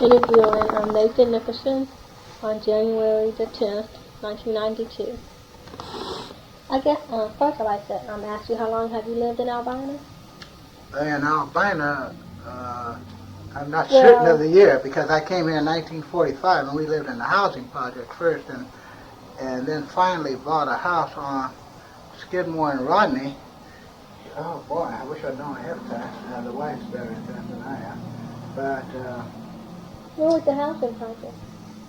interviewing Nathan Nickerson on January the 10th, 1992. I guess first I'd like to ask you, how long have you lived in Albina? In Albina, I'm not certain of the year because I came here in 1945 and we lived in the housing project first and then finally bought a house on Skidmore and Rodney. Oh boy, I wish I'd known ahead of time. The wife's better at that than I am. But where was the housing project?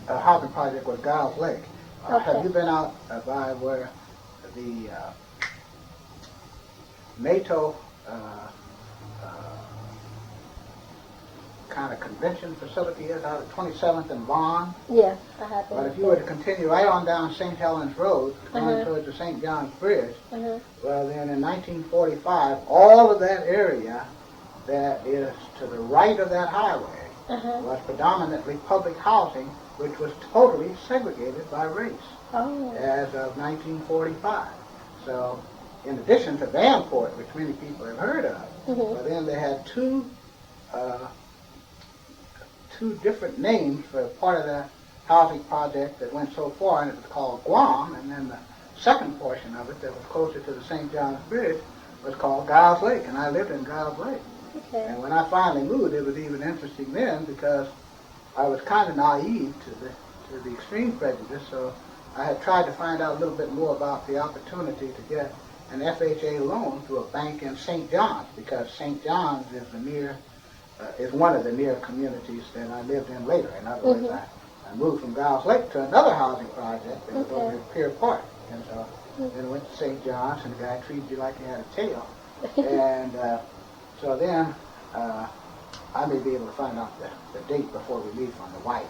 The housing project was Giles Lake. Okay. Have you been out by where the NATO kind of convention facility is out at 27th and Vaughn? Yes, I have been. But if you were to continue right on down St. Helens Road, going towards the St. John's Bridge, well then in 1945, all of that area that is to the right of that highway was predominantly public housing, which was totally segregated by race as of 1945. So in addition to Vanport, which many people have heard of, but then they had two different names for part of the housing project that went so far, and it was called Guam, and then the second portion of it that was closer to the St. John's Bridge was called Giles Lake, and I lived in Giles Lake. Okay. And when I finally moved, it was even interesting then because I was kind of naive to the extreme prejudice, so I had tried to find out a little bit more about the opportunity to get an FHA loan through a bank in St. John's, because St. John's is one of the near communities that I lived in later. In other words, I moved from Giles Lake to another housing project that was over at Pier Park. And so then went to St. John's, and the guy treated you like you had a tail. And so then I may be able to find out the date before we leave from the wife.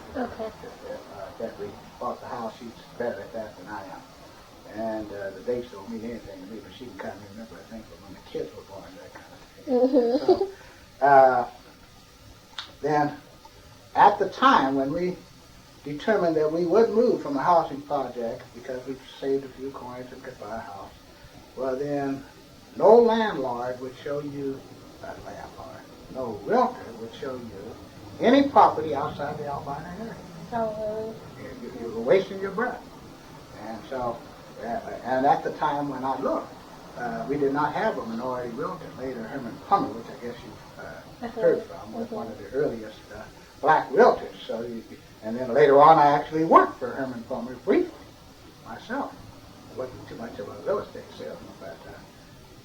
That we bought the house, she's better at that than I am. And the dates don't mean anything to me, but she can kind of remember, I think, when the kids were born, that kind of thing. So, then, at the time when we determined that we would move from a housing project because we saved a few coins and could buy a house, well then, no landlord would show you, no realtor would show you any property outside the Albina area. Oh, really? You were wasting your breath. And so, and at the time when I looked, we did not have a minority realtor. Later, Herman Plummer, which I guess you've heard from, was one of the earliest black realtors. So, and then later on, I actually worked for Herman Plummer briefly myself. It wasn't too much of a real estate salesman,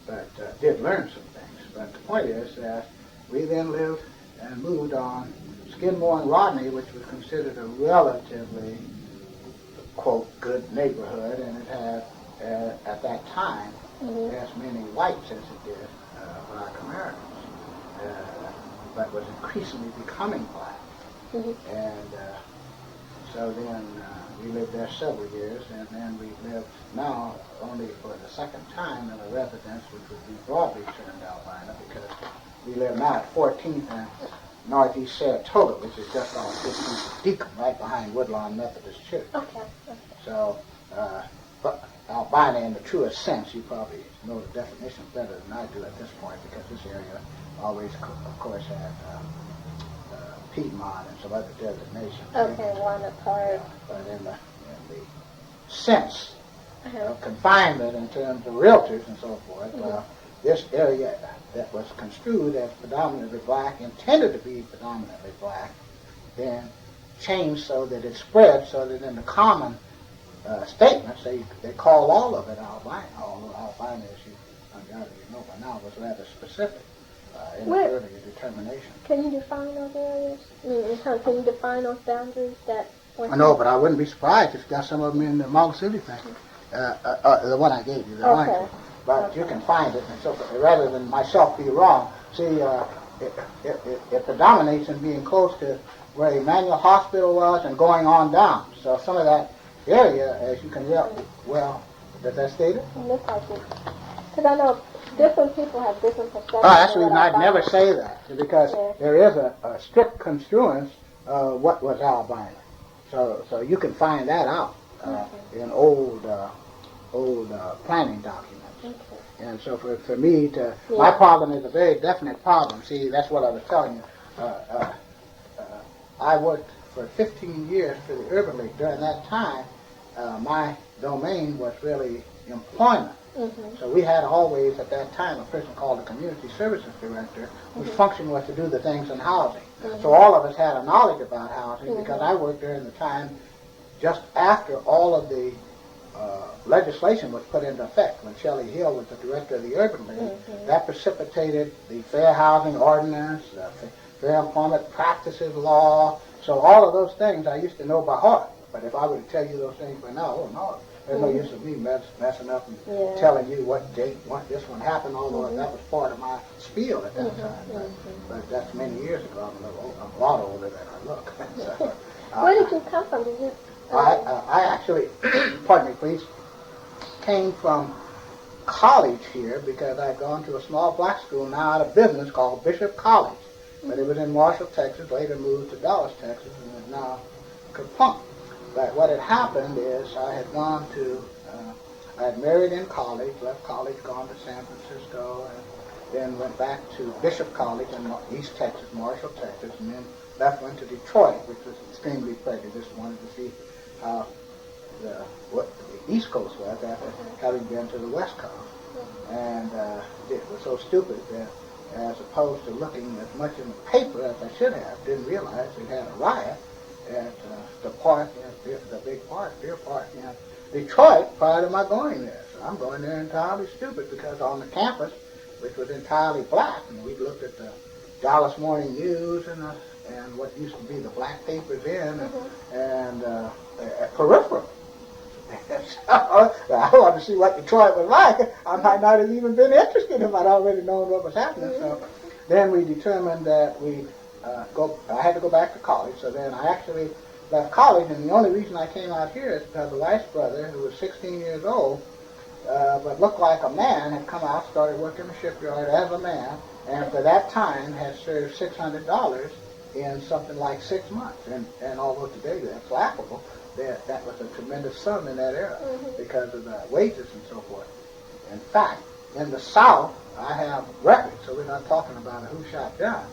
but did learn some things. But the point is that we then lived and moved on Skidmore and Rodney, which was considered a relatively, quote, good neighborhood, and it had, at that time, as many whites as it did black Americans, but was increasingly becoming black. And so then we lived there several years, and then we lived now only for the second time in a residence which would be broadly termed Albina, because we live now at 14th and Northeast Saratoga, which is just on 15th Deacon, right behind Woodlawn Methodist Church. So, but Albina in the truest sense, you probably know the definition better than I do at this point, because this area always, of course, had Piedmont and some other designations. One apart. But in the sense of confinement in terms of realtors and so forth, this area that was construed as predominantly black, intended to be predominantly black, then changed so that it spread, so that in the common statements they call all of it Albina, although Albina, as you undoubtedly know by now, was rather specific in the earlier determination. Can you define those areas? Can you define those boundaries that? No, but I wouldn't be surprised if you got some of them in the Mall City thing. The one I gave you, the line. But you can find it, and so rather than myself be wrong, see, it predominates in being close to where Emmanuel Hospital was and going on down. So some of that area, as you can well, does that state it? Looks like it. Because I know different people have different perspectives. That's the reason I'd never say that, because there is a strict construance of what was Albina. So you can find that out in old planning documents. And so for me to, my problem is a very definite problem. See, that's what I was telling you. I worked for 15 years for the Urban League. During that time, my domain was really employment. Mm-hmm. So we had always, at that time, a person called the Community Services Director, whose function was to do the things in housing. So all of us had a knowledge about housing because I worked during the time just after all of the legislation was put into effect. When Shelley Hill was the director of the Urban League, that precipitated the Fair Housing Ordinance, the Fair Employment Practices Law. So all of those things I used to know by heart. But if I were to tell you those things by now, oh no, there's no use of me messing up and telling you what date this one happened, although that was part of my spiel at that time. But that's many years ago. I'm a lot older than I look. So, where did you come from? Did you? I actually, pardon me, please, came from college here because I'd gone to a small black school now out of business called Bishop College. But it was in Marshall, Texas, later moved to Dallas, Texas, and is now Kapunk. But what had happened is I had gone to, I had married in college, left college, gone to San Francisco, and then went back to Bishop College in East Texas, Marshall, Texas, and then went to Detroit, which was extremely prejudiced, wanted to see how what the East Coast was after having been to the West Coast. And it was so stupid that as opposed to looking as much in the paper as I should have, didn't realize it had a riot at the park, the big park, Deer Park in Detroit prior to my going there. So I'm going there entirely stupid because on the campus, which was entirely black, and we looked at the Dallas Morning News and what used to be the black papers and peripheral. So I wanted to see what Detroit was like. I might not have even been interested if I'd already known what was happening. So then we determined that I had to go back to college. So then I actually left college, and the only reason I came out here is because the wife's brother, who was 16 years old, but looked like a man, had come out, started working in the shipyard as a man, and for that time had served $600 in something like 6 months. And although today that's laughable, that was a tremendous sum in that era because of the wages and so forth. In fact, in the South, I have records, so we're not talking about a who shot John.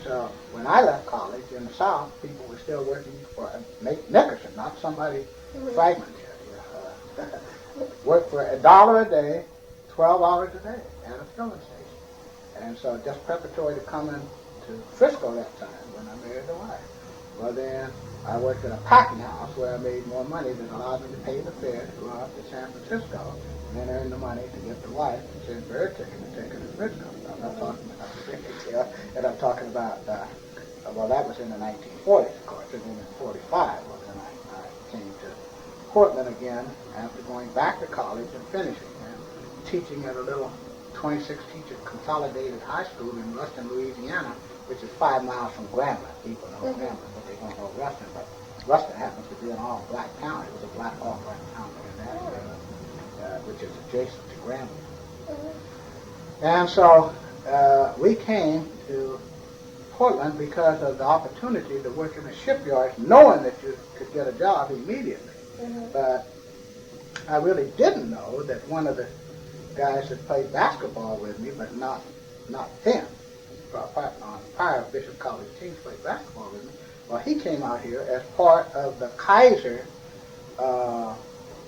So when I left college in the South, people were still working for Nathan Nickerson, not somebody fragmented. Worked for $1 a day, 12 hours a day at a filling station. And so just preparatory to coming to Frisco that time when I married the wife. Well then, I worked in a packing house where I made more money than allowed me to pay the fare to go out to San Francisco and then earn the money to get the wife to send for her ticket and take her to Frisco. So I'm not talking about the retail, and I'm talking about, well, that was in the 1940s, of course, and then in 45, well, then I came to Portland again after going back to college and finishing and teaching at a little 26-teacher consolidated high school in Ruston, Louisiana, which is 5 miles from Grambling. People know Grambling, but they don't know Ruston. But Ruston happens to be an all-black town. It was a black all-black town in that area, which is adjacent to Grambling. And so we came to Portland because of the opportunity to work in the shipyards, knowing that you could get a job immediately. But I really didn't know that one of the guys that played basketball with me, but not then, on prior Bishop College teams played basketball with me. Well, he came out here as part of the Kaiser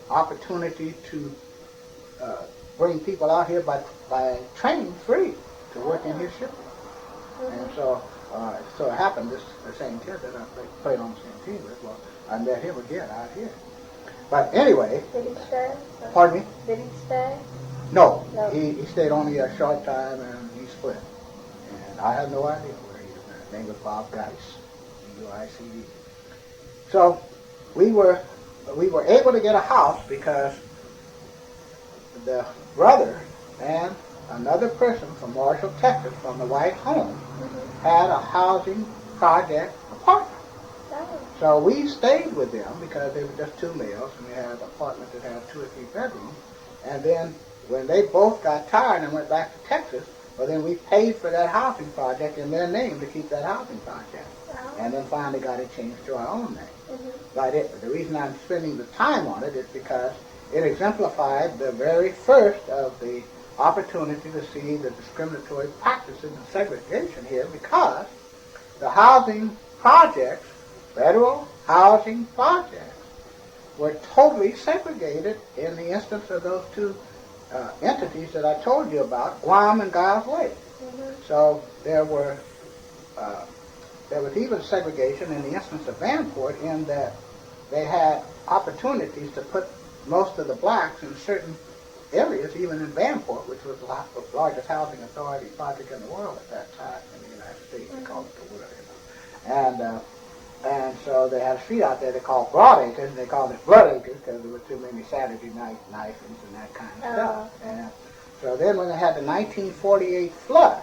opportunity to bring people out here by training free to work in his shipyard. And so it happened, the same kid that I played on the same team with, well, I met him again out here. But anyway. Did he stay? Pardon me? Did he stay? No. He stayed only a short time and he split. And I have no idea where he was. His name was Bob Geis, G-U-I-C-E. So we were able to get a house because the brother and another person from Marshall, Texas, from the White Home, had a housing project apartment. So we stayed with them because they were just 2 males, and we had an apartment that had 2 or 3 bedrooms. And then when they both got tired and went back to Texas, well, then we paid for that housing project in their name to keep that housing project. And then finally got it changed to our own name. But the reason I'm spending the time on it is because it exemplified the very first of the opportunity to see the discriminatory practices and segregation here, because the housing projects federal housing projects were totally segregated in the instance of those two entities that I told you about, Guam and Giles Lake. So there was even segregation in the instance of Vanport in that they had opportunities to put most of the blacks in certain areas, even in Vanport, which was the largest housing authority project in the world at that time in the United States. They called it the Wood, And so they had a street out there they called Broadacres, and they called it Bloodacres because there were too many Saturday night knifings and that kind of stuff. And so then when they had the 1948 flood,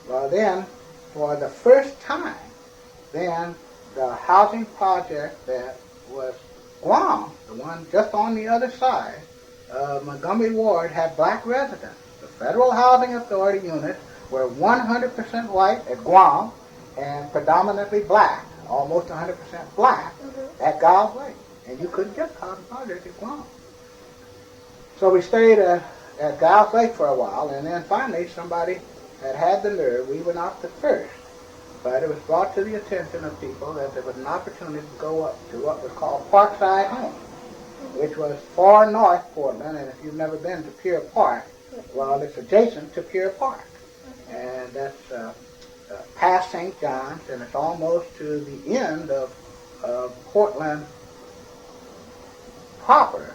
well then, for the first time, then the housing project that was Guam, the one just on the other side, Montgomery Ward, had black residents. The Federal Housing Authority units were 100% white at Guam and predominantly black, almost 100% black at Giles Lake. And you couldn't get a housing project at Guam. So we stayed at Giles Lake for a while, and then finally somebody had the nerve. We were not the first, but it was brought to the attention of people that there was an opportunity to go up to what was called Parkside Homes, which was far north Portland, and if you've never been to Pier Park, well, it's adjacent to Pier Park. And that's past St. John's, and it's almost to the end of Portland proper.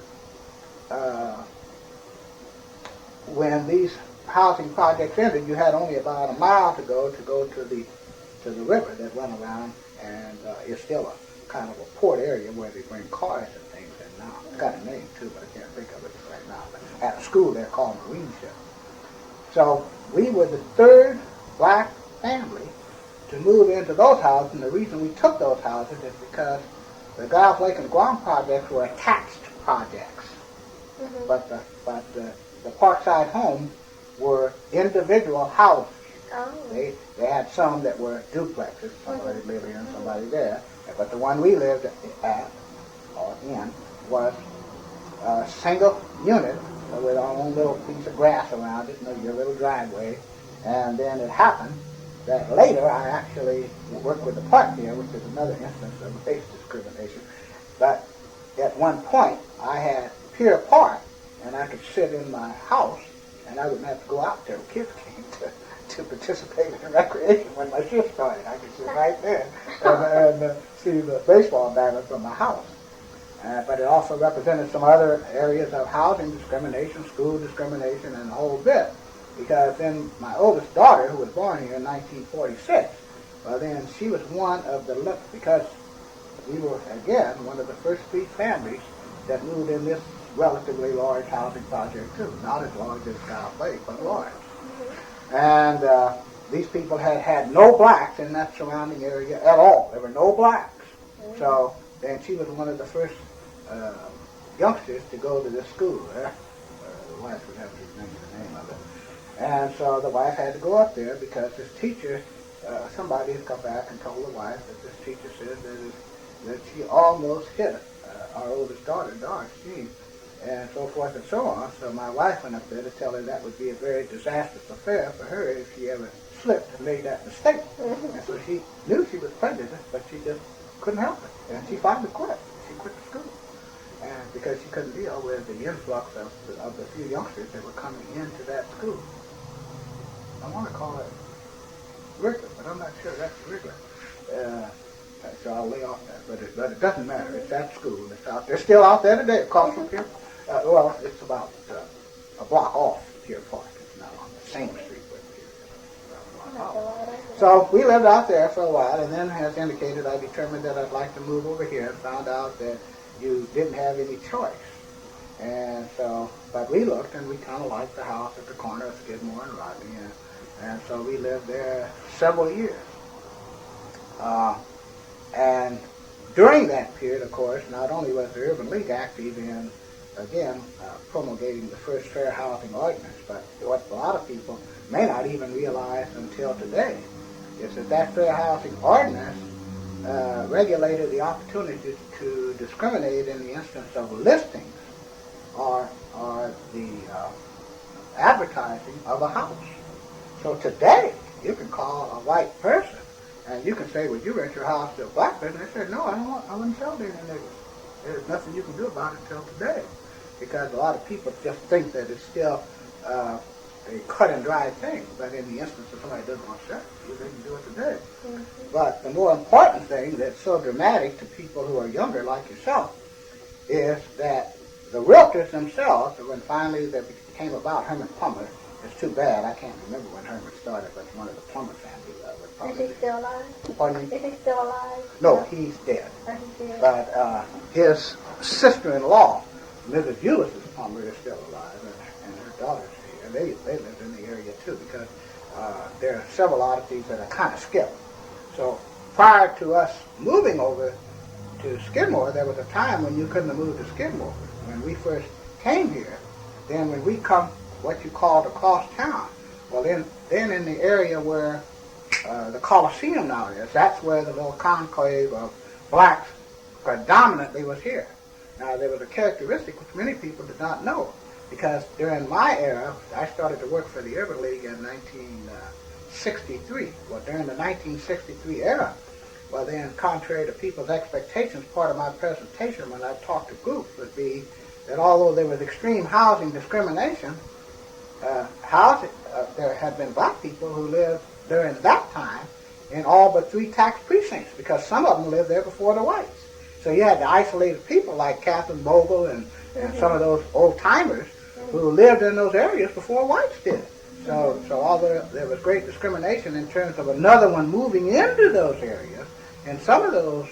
When these housing projects ended, you had only about a mile to go to the river that went around, and it's still a kind of a port area where they bring cars and things in now. It's got a name too, but I can't think of it right now. But at a school there called Marine Ship. So we were the third black family to move into those houses, and the reason we took those houses is because the Giles Lake and Guam projects were attached projects, but the Parkside homes were individual houses. They had some that were duplexes, somebody living here and somebody there, but the one we lived at or in was a single unit with our own little piece of grass around it, your little driveway. And then it happened that later I actually worked with the park here, which is another instance of race discrimination. But at one point I had Pier Park, and I could sit in my house, and I wouldn't have to go out there when kids came to participate in recreation when my shift started. I could sit right there and see the baseball diamond from my house. But it also represented some other areas of housing discrimination, school discrimination, and the whole bit. Because then my oldest daughter, who was born here in 1946, well then she was one of the, because we were, again, one of the first three families that moved in this relatively large housing project too. Not as large as Giles Lake, but large. And these people had no blacks in that surrounding area at all. There were no blacks. So then she was one of the first youngsters to go to this school there. The wife would have to remember the name of it. And so the wife had to go up there because this teacher, somebody had come back and told the wife that this teacher said that she almost hit our oldest daughter, Dorothy, and so forth and so on. So my wife went up there to tell her that would be a very disastrous affair for her if she ever slipped and made that mistake. And so she knew she was prejudiced, but she just couldn't help it. And she finally quit. She quit the school. And because she couldn't deal with the influx of the few youngsters that were coming into that school. I want to call it Wrigley, but I'm not sure that's Wrigley. So I'll lay off that. But it doesn't matter. It's that school. It's out there. It's still out there today. Across from here. Well, it's about a block off Pier Park. It's not on the same street where Pier is. So we lived out there for a while, and then, as indicated, I determined that I'd like to move over here and found out that you didn't have any choice. And so, but we looked, and we kind of liked the house at the corner of Skidmore and Rodney, and so we lived there several years. And during that period, of course, not only was the Urban League active in, again, promulgating the first fair housing ordinance, but what a lot of people may not even realize until today is that fair housing ordinance regulated the opportunity to discriminate in the instance of listings or the advertising of a house. So today, you can call a white person And you can say, well, you rent your house to a black person. They said, no, I wouldn't sell to any niggas. There's nothing you can do about it until today. Because a lot of people just think that it's still a cut and dry thing. But in the instance of somebody doesn't want to sell it, they can do it today. Mm-hmm. But the more important thing that's so dramatic to people who are younger like yourself is that the realtors themselves, when finally they became about Herman Plummer, it's too bad. I can't remember when Herman started, but one of the Plummer family was probably... Is he still alive? Pardon me? Is he still alive? No, he's dead. Oh, he's dead. But his sister-in-law, Mrs. Ulysses Plummer, is still alive, and her daughter's here. And they lived in the area, too, because there are several oddities that are kind of skipped. So prior to us moving over to Skidmore, there was a time when you couldn't have moved to Skidmore. When we first came here, then when we come what you called across town, well then in the area where the Coliseum now is, that's where the little conclave of blacks predominantly was here. Now there was a characteristic which many people did not know, because during my era, I started to work for the Urban League in 1963. Well, during the 1963 era, well then, contrary to people's expectations, part of my presentation when I talked to groups would be that although there was extreme housing discrimination, there had been black people who lived during that time in all but 3 tax precincts, because some of them lived there before the whites. So you had the isolated people like Catherine Bogle and some of those old-timers who lived in those areas before whites did. So although there was great discrimination in terms of another one moving into those areas, in some of those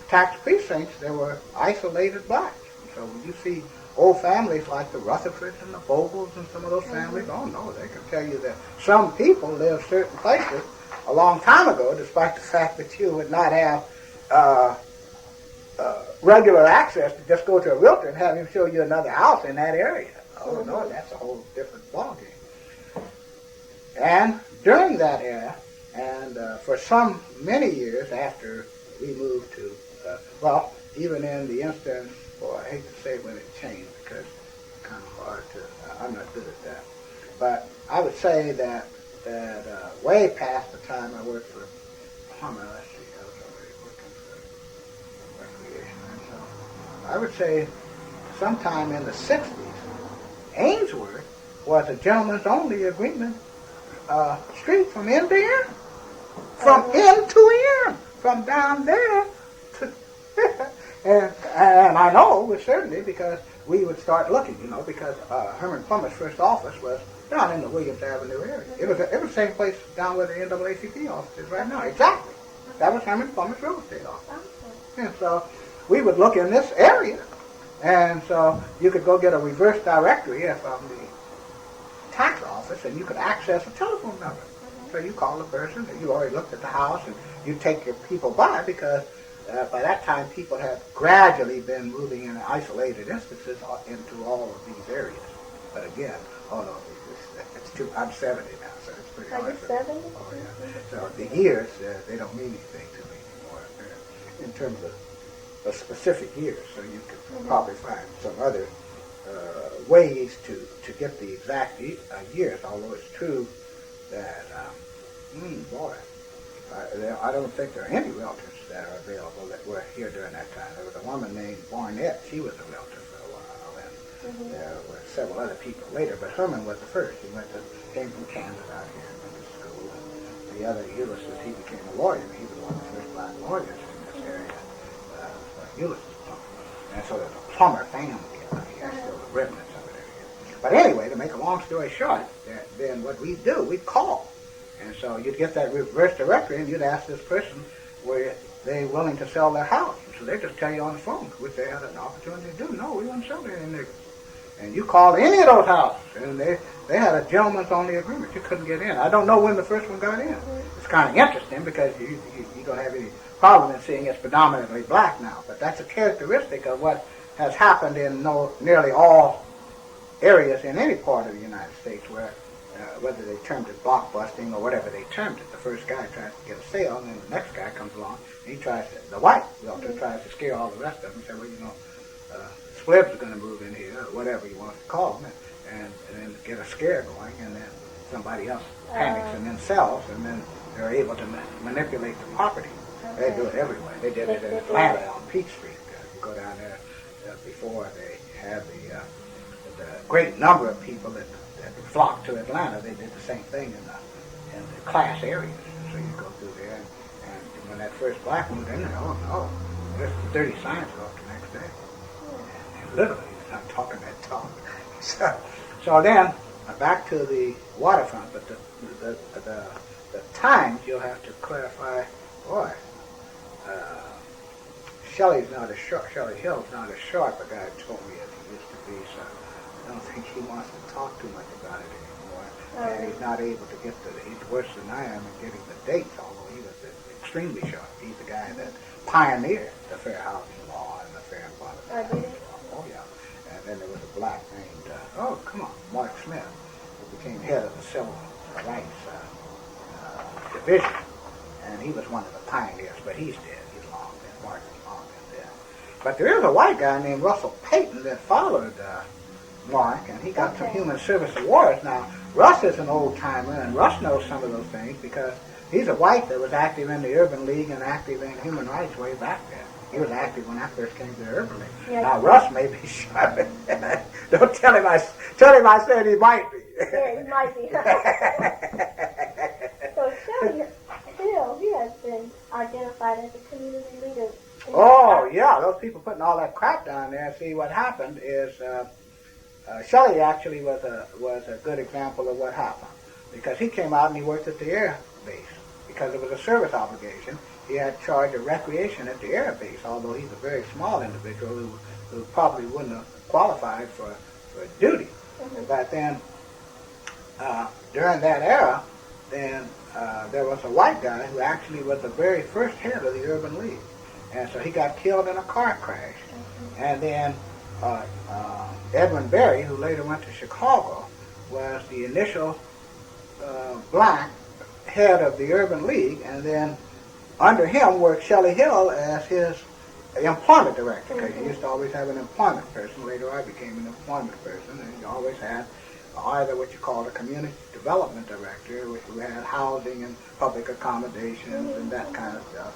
tax precincts there were isolated blacks. So when you see old families like the Rutherfords and the Bogles and some of those families, oh no, they can tell you that some people lived certain places a long time ago, despite the fact that you would not have regular access to just go to a realtor and have him show you another house in that area. Oh no, that's a whole different ballgame. And during that era, and for many years after we moved to, even in the instance, I hate to say when it changed because it's kind of hard to, I'm not good at that. But I would say that way past the time I worked for Plummer, let's see, I was already working for Recreation. And so I would say sometime in the 60s, Ainsworth was a gentleman's only agreement street from end to end. From end to end. From down there to And I know with certainty because we would start looking, because Herman Plummer's first office was down in the Williams Avenue area. It was the same place down where the NAACP office is right now. Exactly. That was Herman Plummer's real estate office. And so we would look in this area, and so you could go get a reverse directory from the tax office, and you could access a telephone number. So you call the person, and you already looked at the house, and you take your people by because by that time, people had gradually been moving in isolated instances into all of these areas. But again, it's too. I'm 70 now, so it's pretty hard. Are you 70? Oh yeah. So the years, they don't mean anything to me anymore in terms of specific years. So you could probably find some other ways to get the exact years. Although it's true that, I don't think there are any realtors that are available that were here during that time. There was a woman named Barnett. She was a realtor for a while, and there were several other people later, but Herman was the first. He came from Kansas out here and went to school. And the other Ulysses, he became a lawyer. He was one of the first black lawyers in this area, Ulysses Plummer. And so there's a Plummer family out here, still the remnants of it here. But anyway, to make a long story short, then what we'd do, we'd call. And so you'd get that reverse directory, and you'd ask this person, were they willing to sell their house? So they just tell you on the phone, which they had an opportunity to do. No, we wouldn't sell to any niggas. And you called any of those houses, and they had a gentleman's only agreement. You couldn't get in. I don't know when the first one got in. It's kind of interesting because you don't have any problem in seeing it's predominantly black now. But that's a characteristic of what has happened in nearly all areas in any part of the United States where whether they termed it blockbusting or whatever they termed it. The first guy tries to get a sale, and then the next guy comes along, and the white realtor tries to scare all the rest of them and say, well, Splibs are going to move in here, or whatever you want to call them, and then get a scare going, and then somebody else panics and then sells, and then they're able to manipulate the property. Okay. They do it everywhere. They did it in Atlanta on Peach Street. You go down there before they had the great number of people that flocked to Atlanta. They did the same thing in the class areas. So you go through there, and when that first black moved in there, oh no, there's 30 signs go up the next day. And literally, he's not talking that talk. So then, back to the waterfront, but the times you'll have to clarify, boy, Shelley's not as short, Shelley Hill's not as sharp a guy told me as he used to be, so I don't think he wants to talk too much about it anymore. And he's not able to get he's worse than I am in getting the dates, although he was extremely sharp. He's the guy that pioneered the fair housing law and the fair employment law. Oh, yeah. And then there was a black named, Mark Smith, who became head of the civil rights division. And he was one of the pioneers, but he's dead. He's long dead. Mark is long dead. But there is a white guy named Russell Payton that followed Mark, and he got some Human Service Awards. Now, Russ is an old-timer, and Russ knows some of those things because he's a white that was active in the Urban League and active in human rights way back then. He was active when I first came to the Urban League. Yeah, now, Russ may be sharp. Don't tell him I said he might be. Yeah, he might be. So, Shelley Hill, he has been identified as a community leader. Oh, yeah, those people putting all that crap down there. See, what happened is Shelley actually was a good example of what happened because he came out and he worked at the air base because it was a service obligation. He had charge of recreation at the air base, although he's a very small individual who probably wouldn't have qualified for duty. Mm-hmm. But then during that era, then there was a white guy who actually was the very first head of the Urban League. And so he got killed in a car crash. Mm-hmm. And then Edwin Berry, who later went to Chicago, was the initial black head of the Urban League, and then under him worked Shelley Hill as his employment director, because he used to always have an employment person. Later I became an employment person, and he always had either what you call a community development director, who had housing and public accommodations and that kind of stuff,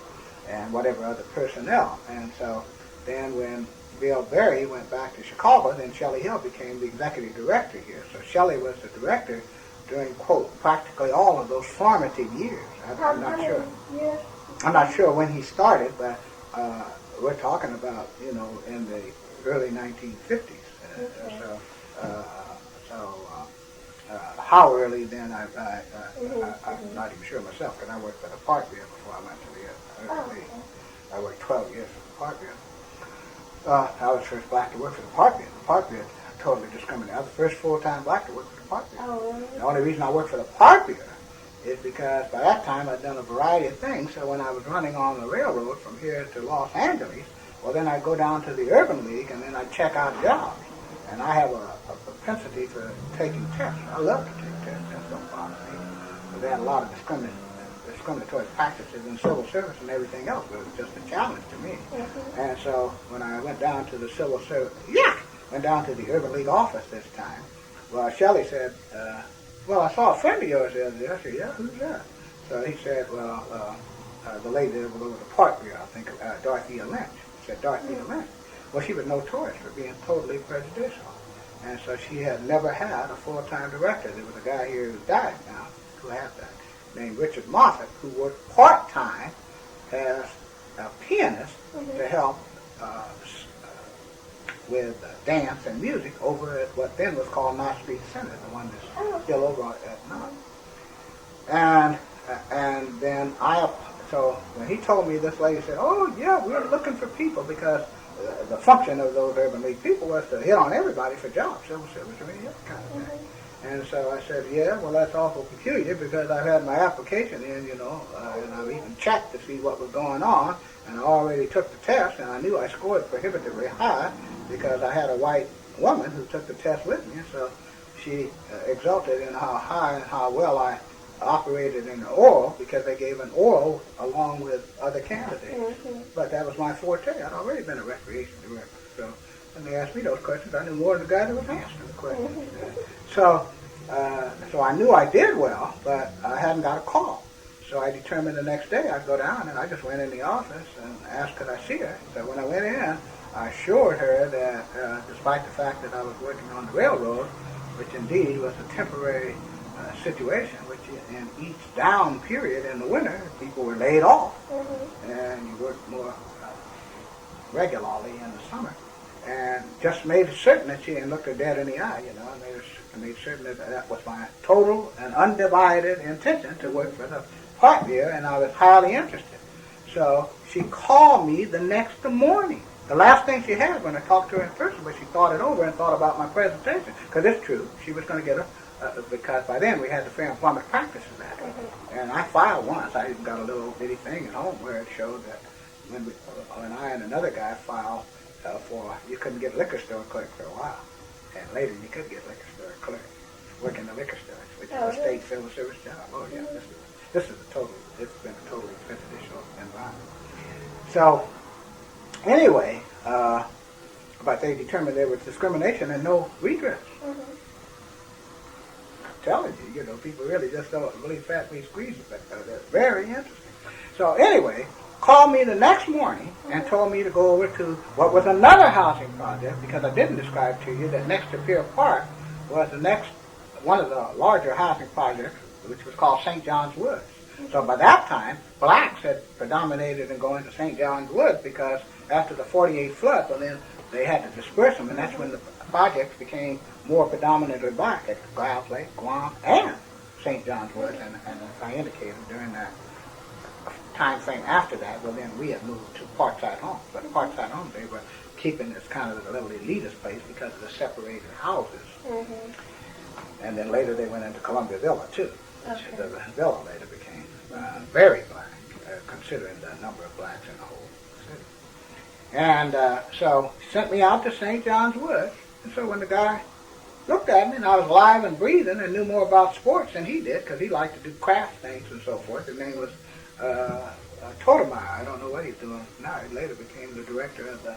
and whatever other personnel. And so then when Bill Berry went back to Chicago, then Shelley Hill became the executive director here. So Shelley was the director during, quote, practically all of those formative years. I'm not sure. Yeah. I'm not sure when he started, but we're talking about, in the early 1950s. Okay. How early then, I'm not even sure myself, because I worked for the Park Bureau before I went to the Urban League. I worked 12 years for the Park Bureau. I was the first black to work for the Park Bureau. The Park Bureau totally discriminated. I was the first full-time black to work for the Park Bureau. Oh, really? The only reason I worked for the Park Bureau is because by that time I'd done a variety of things. So when I was running on the railroad from here to Los Angeles, well, then I'd go down to the Urban League and then I'd check out jobs. And I have a propensity for taking tests. I love to take tests. Tests don't bother me. But they had a lot of discriminatory practices in civil service and everything else, but it was just a challenge to me. Mm-hmm. And so when I went down to the civil service, went down to the Urban League office this time, well, Shelley said, well, I saw a friend of yours the other day. I said, yeah, who's that? So he said, well, the lady that was over the Park Bureau, I think, Dorothea Lynch. He said, Dorothea Lynch. Well, she was notorious for being totally prejudicial. And so she had never had a full-time director. There was a guy here who died now, who had that, named Richard Moffat, who worked part-time as a pianist to help with dance and music over at what then was called Knott Street Center, the one that's still over at Knott. And then so when he told me, this lady said, oh, yeah, we're looking for people, because the function of those Urban League people was to hit on everybody for jobs, civil service, that kind of thing. And so I said, yeah, well, that's awful peculiar, because I've had my application in, and I've even checked to see what was going on, and I already took the test, and I knew I scored prohibitively high, because I had a white woman who took the test with me, so she exulted in how high and how well I operated in the oral, because they gave an oral along with other candidates. Mm-hmm. But that was my forte. I'd already been a recreation director. So when they asked me those questions, I knew more than the guy that was answering the questions. Mm-hmm. So I knew I did well, but I hadn't got a call. So I determined the next day I'd go down, and I just went in the office and asked could I see her. So when I went in, I assured her that despite the fact that I was working on the railroad, which indeed was a temporary situation, which in each down period in the winter, people were laid off, and you worked more regularly in the summer. And just made certain that she didn't look her dead in the eye, and made certain that that was my total and undivided intention to work for the part there, and I was highly interested. So she called me the next morning. The last thing she had when I talked to her in person was she thought it over and thought about my presentation. Because it's true, she was going to get because by then we had the Fair Employment Practices Act. And I filed once. I even got a little bitty thing at home where it showed that when I and another guy filed you couldn't get liquor store clerk for a while. And later you could get liquor store clerk, work in the liquor store, which is a state civil service job. Oh yeah, it's been a totally prejudicial environment. So, anyway, but they determined there was discrimination and no redress. I'm telling you, people really just don't believe fat meat squeezes, but they're very interesting. So anyway, called me the next morning and told me to go over to what was another housing project, because I didn't describe to you that next to Pier Park was one of the larger housing projects, which was called St. John's Woods. So by that time, blacks had predominated in going to St. John's Woods because after the 48 flood, well then they had to disperse them, and that's when the projects became more predominantly black at Giles Lake, Guam, and St. John's Woods. And as I indicated, during that time frame after that, well then we had moved to Parkside Homes. But Parkside Homes, they were keeping this kind of a little elitist place because of the separated houses. And then later they went into Columbia Villa too. The villa later became very black, considering the number of blacks in the whole city. And so he sent me out to St. John's Woods. And so when the guy looked at me, and I was alive and breathing and knew more about sports than he did, because he liked to do craft things and so forth. His name was Totemeyer. I don't know what he's doing now. He later became the director of the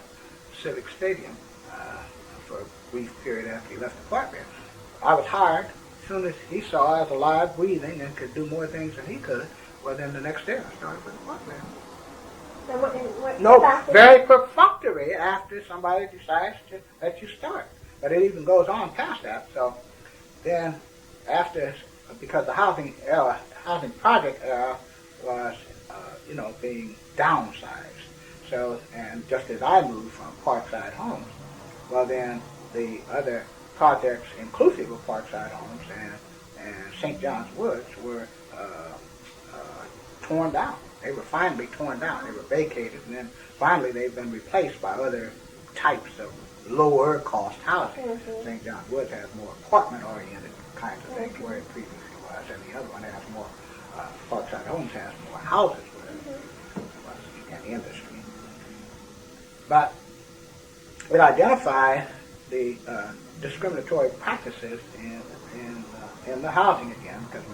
Civic Stadium for a brief period after he left the park there. I was hired. As soon as he saw I was alive, breathing, and could do more things than he could, well, then the next day I started with the park there. Very perfunctory after somebody decides to let you start. But it even goes on past that. So then after, because the housing project era was, being downsized. So, and just as I moved from Parkside Homes, well then the other projects inclusive of Parkside Homes and St. John's Woods were torn down. They were finally torn down. They were vacated, and then finally they've been replaced by other types of lower cost housing. St. John's Woods has more apartment-oriented kinds of things where it previously was, and the other one has more, Parkside Homes has more houses where it was in industry. But it identified the discriminatory practices in the housing again, because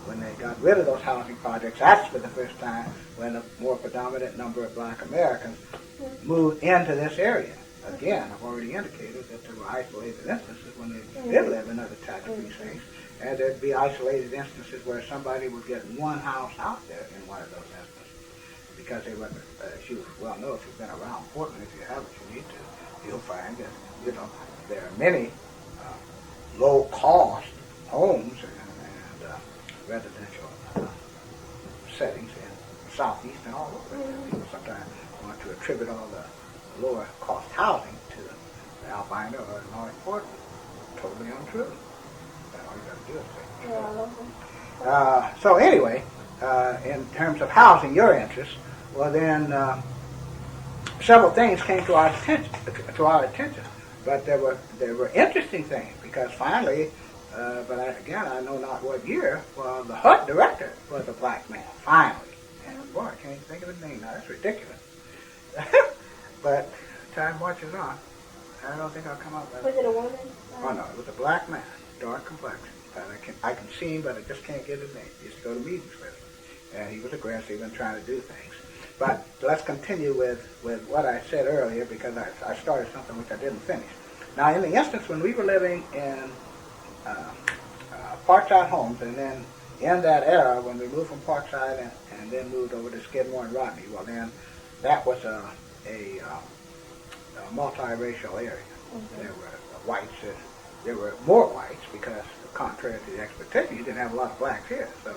when they got rid of those housing projects, that's for the first time when a more predominant number of black Americans moved into this area. Again, I've already indicated that there were isolated instances when they did live in other tax precincts, and there'd be isolated instances where somebody would get one house out there in one of those instances. Because they were, as you well know, if you've been around Portland, if you haven't, you need to, you'll find that, there are many low-cost homes and residential settings in Southeast and all over. People sometimes want to attribute all the lower cost housing to Albina or North Portland. Totally untrue. That's all you got to do is say. So anyway, in terms of housing your interests, well then several things came to our attention. But there were interesting things, because finally, I know not what year, well, the HUD director was a black man, finally. And boy, I can't even think of his name now. That's ridiculous. But time marches on. I don't think I'll come up with it. Was it a woman? Oh, no, it was a black man, dark complexion. I can see him, but I just can't get his name. He used to go to meetings with him. And he was aggressive and trying to do things. But let's continue with what I said earlier, because I started something which I didn't finish. Now, in the instance when we were living in Parkside Homes and then in that era, when we moved from Parkside and then moved over to Skidmore and Rodney, well then, that was a multiracial area. There were whites, there were more whites because, contrary to the expectation, you didn't have a lot of blacks here. So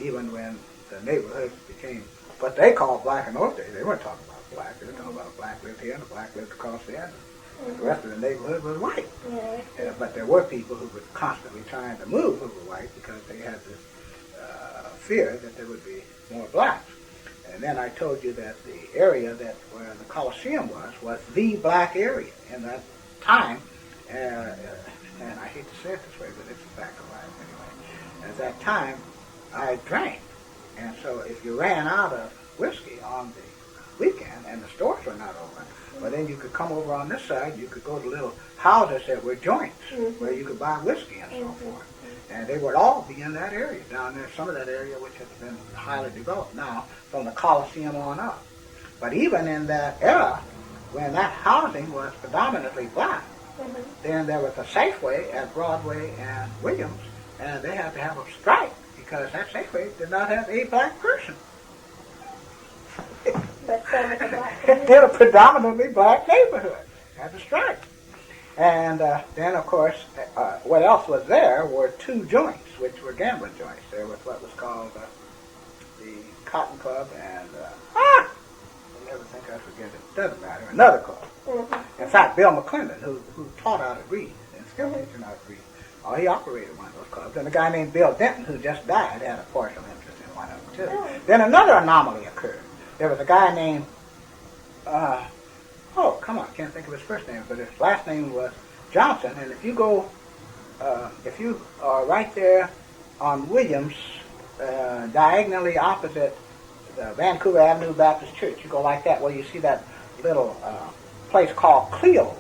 even when the neighborhoods became what they called black in those days, they weren't talking about black. They were talking about a black lived here and a black lived across the end. The rest of the neighborhood was white. But there were people who were constantly trying to move who were white because they had this fear that there would be more blacks. And then I told you that the area where the Coliseum was the black area in that time. And I hate to say it this way, but it's a fact of life anyway. At that time, I drank. And so if you ran out of whiskey on the weekend and the stores were not open, well then you could come over on this side, you could go to little houses that were joints where you could buy whiskey and so forth. And they would all be in that area down there, some of that area which has been highly developed now from the Coliseum on up. But even in that era, when that housing was predominantly black, then there was a Safeway at Broadway and Williams, and they had to have a strike because that Safeway did not have a black person. But so much black. In a predominantly black neighborhood. Had a strike. And then, of course, what else was there were two joints, which were gambling joints. There was what was called the Cotton Club and, I never think I forget it. Doesn't matter. Another club. In fact, Bill McClendon, who taught out at Reed, and still teaching out at Reed, he operated one of those clubs. And a guy named Bill Denton, who just died, had a partial interest in one of them, too. Then another anomaly occurred. There was a guy named, come on, I can't think of his first name, but his last name was Johnson. And if you go, if you are right there on Williams, diagonally opposite the Vancouver Avenue Baptist Church, you go like that, where you see that little place called Cleo's.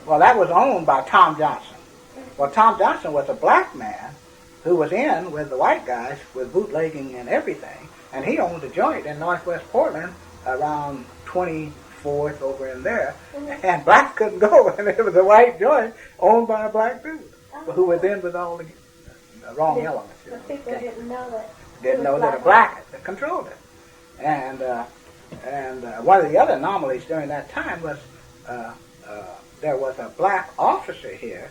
Well, that was owned by Tom Johnson. Well, Tom Johnson was a black man who was in with the white guys with bootlegging and everything, and he owned a joint in Northwest Portland around 24th over in there, and blacks couldn't go, and it was a white joint owned by a black dude who was in with all the wrong elements. The people didn't know that. Didn't know that a black controlled it. And one of the other anomalies during that time was there was a black officer here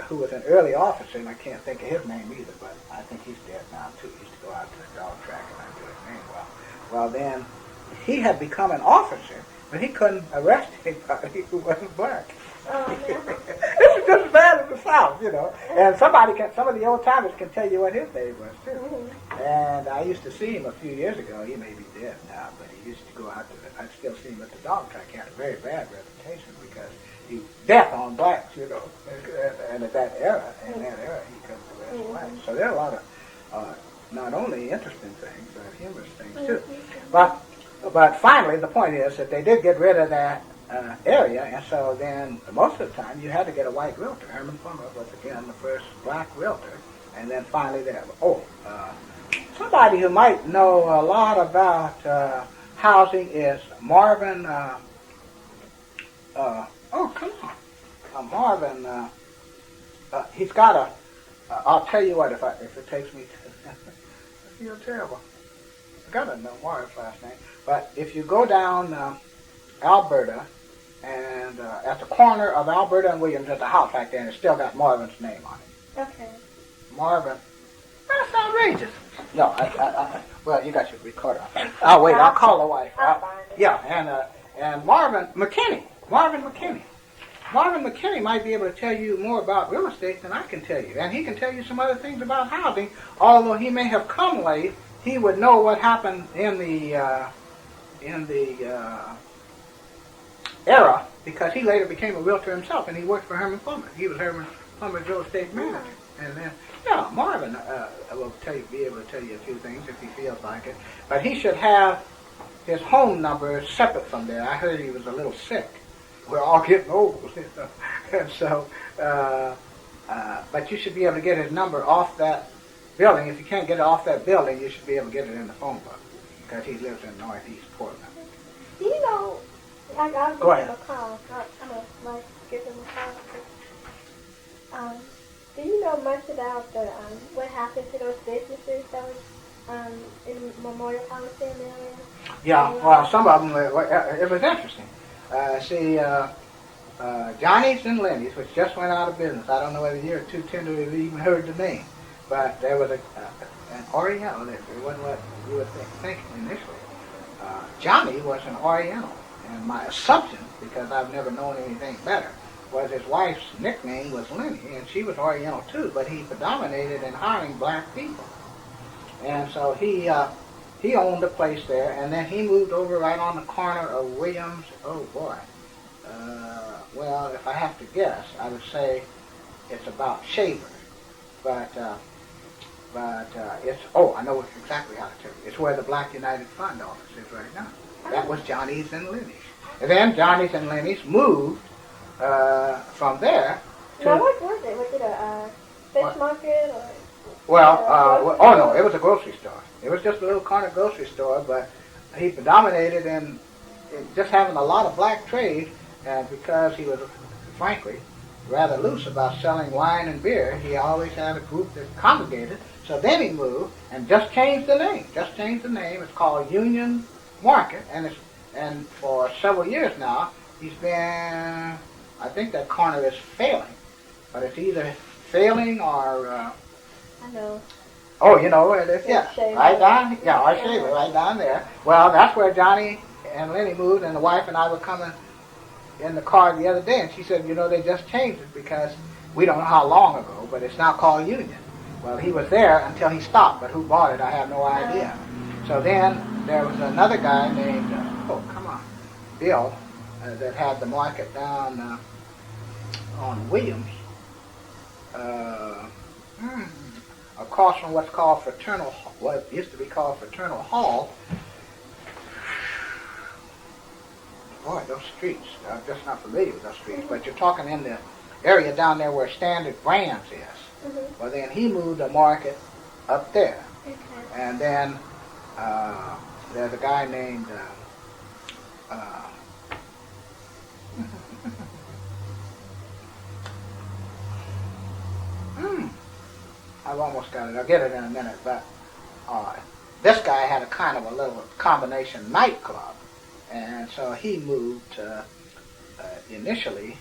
who was an early officer, and I can't think of his name either, but I think he's dead now too. He used to go out to the dog track and I knew his name well. Well, then he had become an officer, but he couldn't arrest anybody who wasn't black. This is just as bad as the South, you know. And some of the old timers can tell you what his name was too. And I used to see him a few years ago. He may be dead now, but he used to go out to I still see him at the dog track. He had a very bad reputation because he death on blacks, you know. And at that era, he couldn't arrest blacks. So there are a lot of not only interesting things, but humorous things too. But finally, the point is that they did get rid of that area, and so then most of the time you had to get a white realtor. Herman Plummer was again the first black realtor, and then finally there. Somebody who might know a lot about housing is Marvin. Marvin. He's got a. I'll tell you what, if it takes me to. I feel terrible. I gotta know Marvin's last name, but if you go down Alberta. And at the corner of Alberta and Williams, there's a house right there, and it's still got Marvin's name on it. Okay. Marvin. That's outrageous. No, well, you got your recorder. I'll wait. I'll call the wife. And Marvin McKinney. Marvin McKinney might be able to tell you more about real estate than I can tell you, and he can tell you some other things about housing. Although he may have come late, he would know what happened in the era, because he later became a realtor himself, and he worked for Herman Plummer. He was Herman Plummer's real estate manager. And then, Marvin will be able to tell you a few things if he feels like it. But he should have his home number separate from there. I heard he was a little sick. We're all getting old, you know. And so, but you should be able to get his number off that building. If you can't get it off that building, you should be able to get it in the phone book, because he lives in Northeast Portland. Do you know? I'll give him a call. I'm going to give him a call. Do you know much about the what happened to those businesses that was in Memorial Coliseum area? Yeah, well, some of them, it was interesting. See, Johnny's and Lenny's, which just went out of business. I don't know whether you or too tender have even heard the name, but there was an Oriental there. It wasn't what you would think initially. Johnny was an Oriental, and my assumption, because I've never known anything better, was his wife's nickname was Lenny, and she was Oriental too, but he predominated in hiring black people. And so he owned a place there, and then he moved over right on the corner of Williams. Oh boy. Well, if I have to guess, I would say it's about Shaver, but it's, oh, I know exactly how to tell you. It's where the Black United Fund office is right now. That was Johnny's and Lenny's. And then Johnny's and Lenny's moved from there to... Now, what was it? Was it a fish market or... Well, oh no, it was a grocery store. It was just a little corner grocery store, but he predominated in just having a lot of black trade, and because he was, frankly, rather loose about selling wine and beer, he always had a group that congregated. So then he moved and just changed the name. It's called Union Market, and for several years now, he's been, I think that corner is failing, but it's either failing or... I know. Oh, you know where it is? Yeah, right down. Yeah, I Shaver, right down there. Well, that's where Johnny and Lenny moved, and the wife and I were coming in the car the other day, and she said, you know, they just changed it because we don't know how long ago, but it's now called Union. Well, he was there until he stopped, but who bought it, I have no idea. So then there was another guy named, Bill, that had the market down on Williams, across from what's called Fraternal, what used to be called Fraternal Hall. Boy, those streets, I'm just not familiar with those streets, but you're talking in the area down there where Standard Brands is. Well, then he moved the market up there. And then there's a guy named I've almost got it. I'll get it in a minute. But this guy had a kind of a little combination nightclub, and so he moved initially.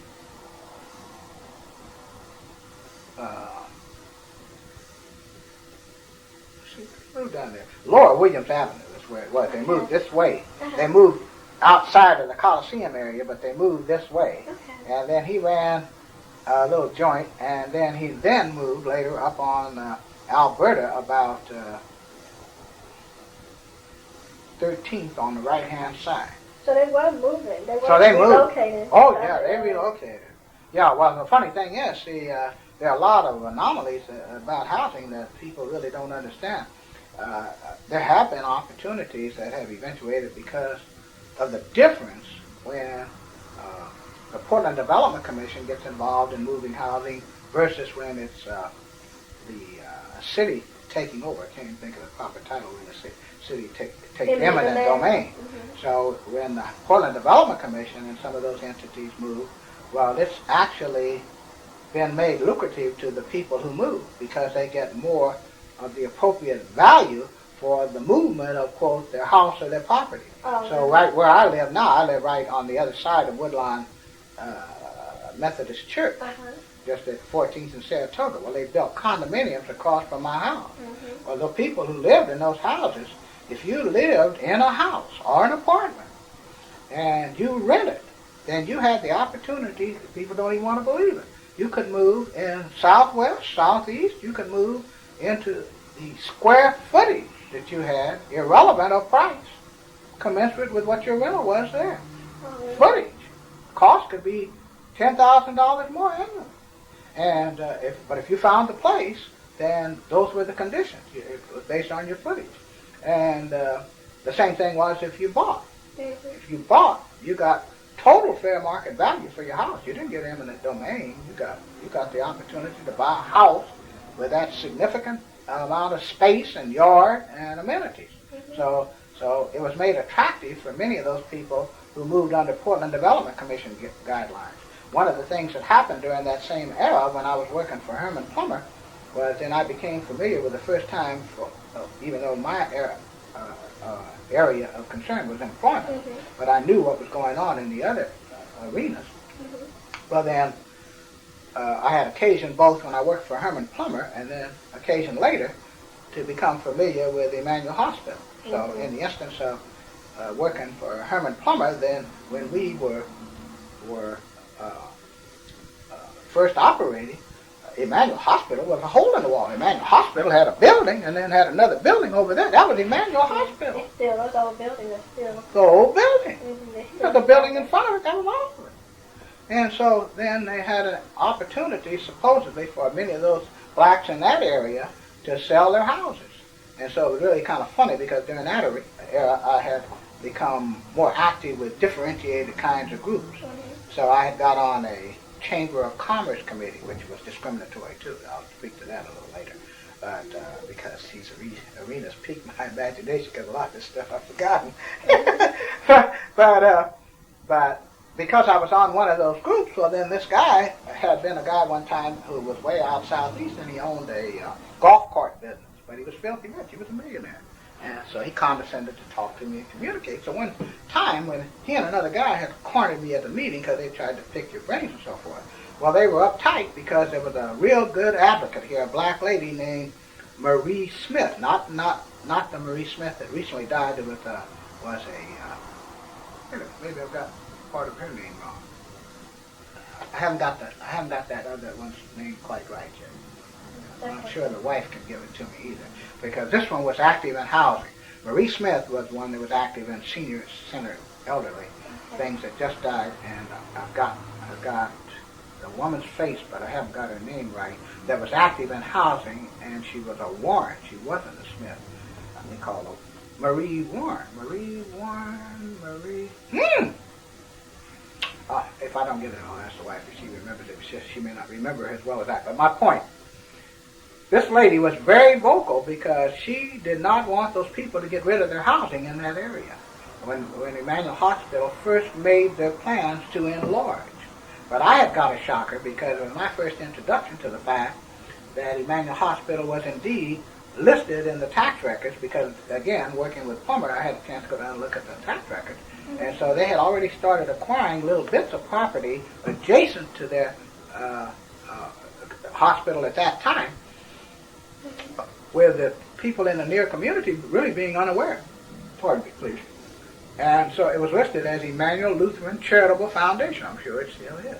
Moved down there. Laura Williams Avenue is where it was. They moved this way. They moved outside of the Coliseum area, but they moved this way. And then he ran a little joint, and then he moved later up on Alberta about 13th on the right-hand side. So they were moving. They were relocated. Oh, yeah, they relocated. Yeah, well, the funny thing is, see, there are a lot of anomalies about housing that people really don't understand. There have been opportunities that have eventuated because of the difference when the Portland Development Commission gets involved in moving housing versus when it's the city taking over. I can't even think of the proper title when the city take eminent domain. So when the Portland Development Commission and some of those entities move, well, it's actually been made lucrative to the people who move because they get more of the appropriate value for the movement of, quote, their house or their property. So right where I live now, I live right on the other side of Woodlawn Methodist Church, just at 14th and Saratoga. Well, they built condominiums across from my house. Well, the people who lived in those houses, if you lived in a house or an apartment and you rented, then you had the opportunity, people don't even want to believe it, you could move in southwest, southeast, you could move into the square footage that you had, irrelevant of price, commensurate with what your rental was there. Footage. Cost could be $10,000 more annually. And if you found the place, then those were the conditions. It was based on your footage. And the same thing was if you bought. If you bought, you got total fair market value for your house. You didn't get eminent domain. You got the opportunity to buy a house with that significant amount of space and yard and amenities. So it was made attractive for many of those people who moved under Portland Development Commission guidelines. one of the things that happened during that same era when I was working for Herman Plummer was then I became familiar with the first time, even though my area of concern was employment, but I knew what was going on in the other arenas. Well then, I had occasion both when I worked for Herman Plummer and then occasion later to become familiar with Emmanuel Hospital. So in the instance of working for Herman Plummer, then when we were first operating, Emmanuel Hospital was a hole in the wall. Emmanuel Hospital had a building and then had another building over there. That was Emmanuel Hospital. It's still, those old buildings are still. The old building. There's The building in front of it, that was awful. And so then they had an opportunity, supposedly, for many of those blacks in that area to sell their houses. And so it was really kind of funny because during that era I had become more active with differentiated kinds of groups. So I had got on a Chamber of Commerce committee, which was discriminatory too. I'll speak to that a little later. But because these arenas piqued my imagination because a lot of this stuff I've forgotten. but because I was on one of those groups, well then this guy had been a guy one time who was way out southeast and he owned a golf cart business. But he was filthy rich. He was a millionaire. And so he condescended to talk to me and communicate. So one time when he and another guy had cornered me at the meeting because they tried to pick your brains and so forth, well, they were uptight because there was a real good advocate here, a black lady named Marie Smith. Not the Marie Smith that recently died. It was maybe I've got part of her name wrong. I haven't got that other one's name quite right yet. I'm not sure the wife can give it to me either, because this one was active in housing. Marie Smith was one that was active in senior center elderly things that just died, and I've got the woman's face, but I haven't got her name right. That was active in housing, and she was a Warren. She wasn't a Smith. They call her Marie Warren. If I don't get it, I'll ask the wife if she remembers it. She may not remember it as well as that. But my point. This lady was very vocal because she did not want those people to get rid of their housing in that area when Emmanuel Hospital first made their plans to enlarge. But I had got a shocker because it was my first introduction to the fact that Emmanuel Hospital was indeed listed in the tax records because, again, working with Plummer, I had a chance to go down and look at the tax records. And so they had already started acquiring little bits of property adjacent to their hospital at that time, where the people in the near community really being unaware. Pardon me, please. And so it was listed as Emmanuel Lutheran Charitable Foundation. I'm sure it still is.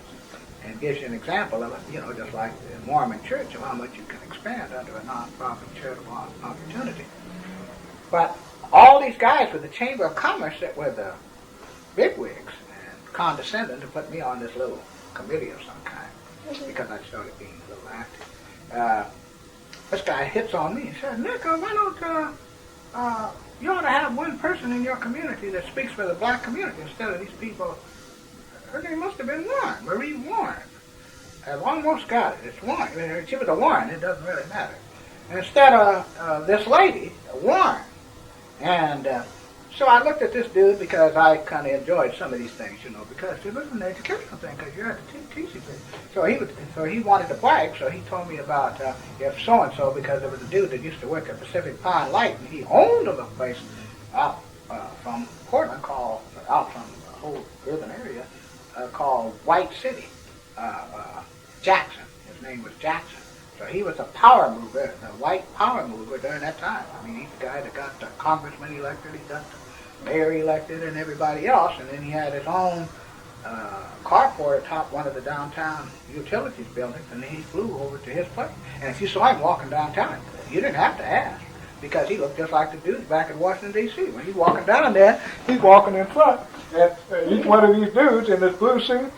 And gives you an example of it, just like the Mormon Church, of how much you can expand under a non-profit charitable opportunity. But all these guys with the Chamber of Commerce that were the bigwigs and condescended to put me on this little committee of some kind because I started being a little active. This guy hits on me and says, "Nick, why don't you ought to have one person in your community that speaks for the black community instead of these people." Her name must have been Warren, Marie Warren. I've almost got it. It's Warren. She was a Warren. It doesn't really matter. Instead of this lady, Warren. And so I looked at this dude because I kind of enjoyed some of these things, because it was an educational thing, because you had to teach these things. So he wanted to brag, so he told me about if so-and-so, because there was a dude that used to work at Pacific Pine Light, and he owned a place out from Portland out from the whole urban area, called White City, Jackson. His name was Jackson. So he was a power mover, a white power mover during that time. I mean, he's the guy that got the congressman elected, he got the mayor elected, and everybody else. And then he had his own carport atop one of the downtown utilities buildings, and then he flew over to his place. And if you saw him walking downtown, you didn't have to ask, because he looked just like the dudes back in Washington, D.C. When he's walking down there, he's walking in front. And each one of these dudes in this blue suit,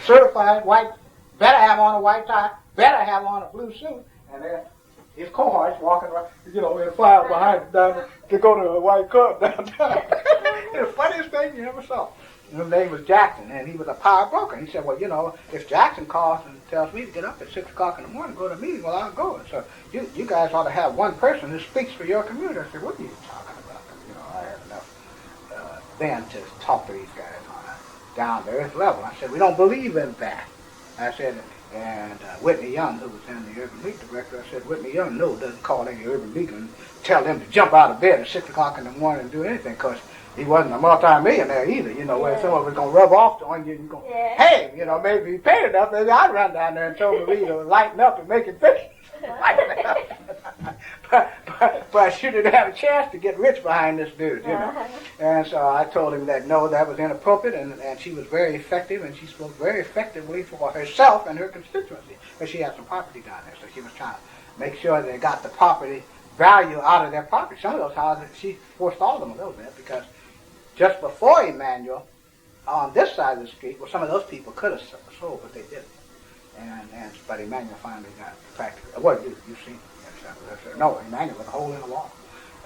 certified white, better have on a white tie, better have on a blue suit, and then his cohorts walking around, in a file behind him down to go to a white club downtown. It's the funniest thing you ever saw. His name was Jackson, and he was a power broker. And he said, well, if Jackson calls and tells me to get up at 6 o'clock in the morning, go to a meeting, well, I'll go. And so you guys ought to have one person who speaks for your community. I said, what are you talking about? I had enough then to talk to these guys on down to earth level. I said, we don't believe in that. I said, and Whitney Young, who was then the Urban League director, I said, Whitney Young, no, doesn't call any Urban League and tell them to jump out of bed at 6 o'clock in the morning and do anything, because he wasn't a multi-millionaire either, you know, where someone was going to rub off on you and go, hey, you know, maybe he paid enough, maybe I'd run down there and tell Marie to lighten up and make it fit. but she didn't have a chance to get rich behind this dude, you know. And so I told him that no, that was inappropriate, and she was very effective, and she spoke very effectively for herself and her constituency. But she had some property down there, so she was trying to make sure they got the property value out of their property. Some of those houses, she forced all of them a little bit, because just before Emmanuel, on this side of the street, well, some of those people could have sold, but they didn't. But Emmanuel finally got practically. Well, you've seen it. No, Emmanuel with a hole in the wall,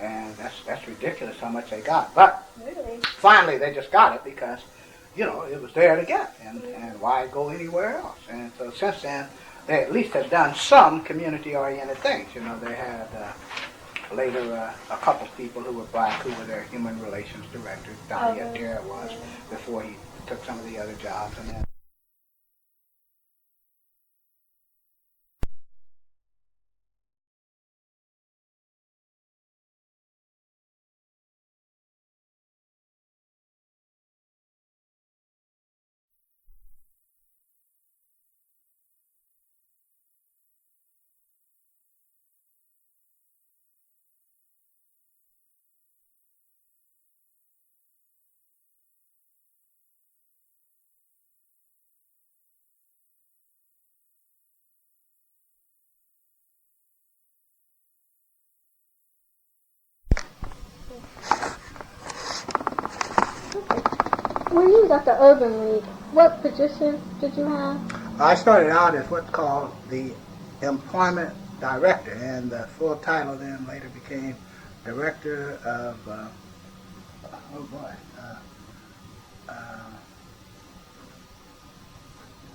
and that's ridiculous how much they got. But Really? finally, they just got it because, you know, it was there to get, and why go anywhere else? And so since then, they at least have done some community-oriented things. You know, they had later a couple of people who were black who were their human relations directors. Donnie Adair was before he took some of the other jobs, and then. When you was at the Urban League, what position did you have? I started out as what's called the employment director, and the full title then later became director of,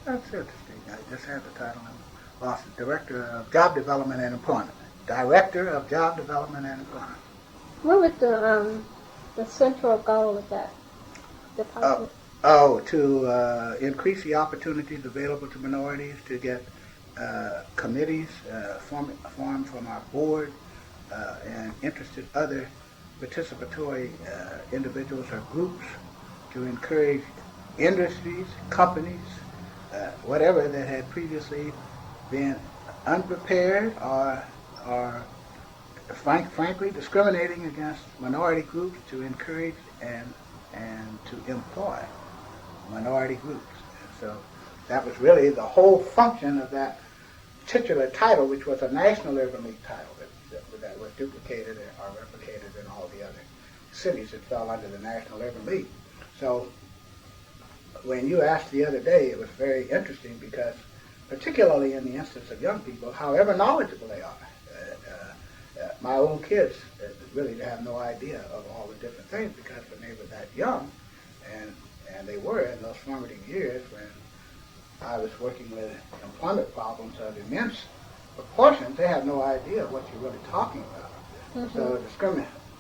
that's interesting. I just had the title and lost it. Director of Job Development and Employment. Director of Job Development and Employment. What was the central goal of that department? To increase the opportunities available to minorities, to get committees formed from our board and interested other participatory individuals or groups, to encourage industries, companies, whatever that had previously been unprepared or frankly discriminating against minority groups, to encourage and to employ minority groups. And so that was really the whole function of that titular title, which was a National Urban League title that was duplicated or replicated in all the other cities that fell under the National Urban League. So when you asked the other day, it was very interesting because, particularly in the instance of young people, however knowledgeable they are, my own kids really have no idea of all the different things, because when they were that young, and they were in those formative years when I was working with employment problems of immense proportions, they have no idea what you're really talking about. Mm-hmm. So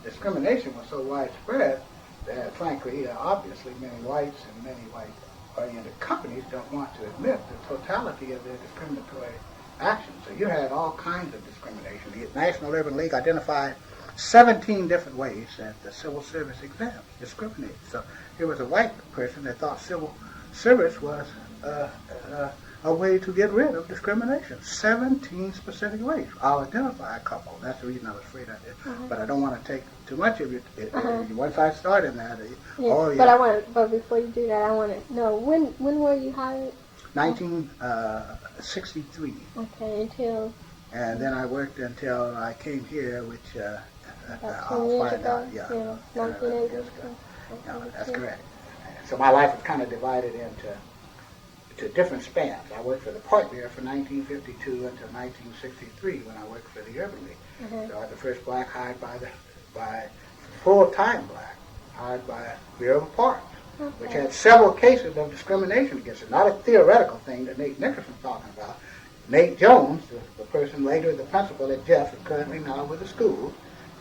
discrimination was so widespread that, frankly, obviously many whites and many white-oriented companies don't want to admit the totality of their discriminatory actions. So you had all kinds of discrimination. The National Urban League identified 17 different ways that the civil service exams discriminated. So here was a white person that thought civil service was a way to get rid of discrimination. 17 specific ways. I'll identify a couple. That's the reason I was afraid I did. Mm-hmm. But I don't want to take too much of it. Once I start in that, But before you do that, I want to know, when were you hired? 1963. Okay, until. And then I worked until I came here, which I'll find out. Yeah, 1980. That's correct. So my life was kind of divided into different spans. I worked for the Park Bureau from 1952 until 1963 when I worked for the Urban League. Mm-hmm. So I was the first black hired by full-time black hired by Bureau of Parks, which had several cases of discrimination against it. Not a theoretical thing that Nate Nickerson talking about. Nate Jones, the person later the principal at Jeff, is currently now with the school,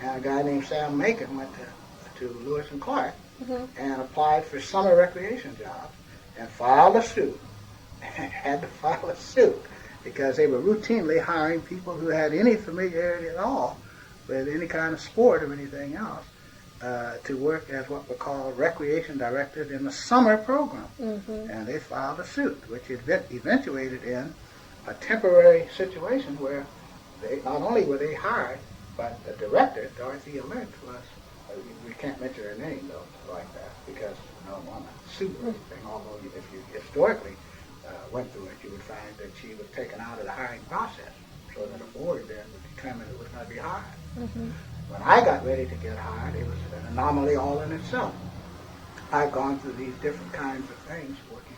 and a guy named Sam Macon went to Lewis and Clark, and applied for summer recreation jobs and filed a suit. Had to file a suit because they were routinely hiring people who had any familiarity at all with any kind of sport or anything else to work as what were called recreation directors in the summer program. And they filed a suit, which eventuated in a temporary situation where they not only were they hired, but the director, Dorothy Lynch, was, we can't mention her name though, like that, because no one sued or anything, although if you historically went through it, you would find that she was taken out of the hiring process so that a board then would determine who was going to be hired. When I got ready to get hired, it was an anomaly all in itself. I've gone through these different kinds of things, working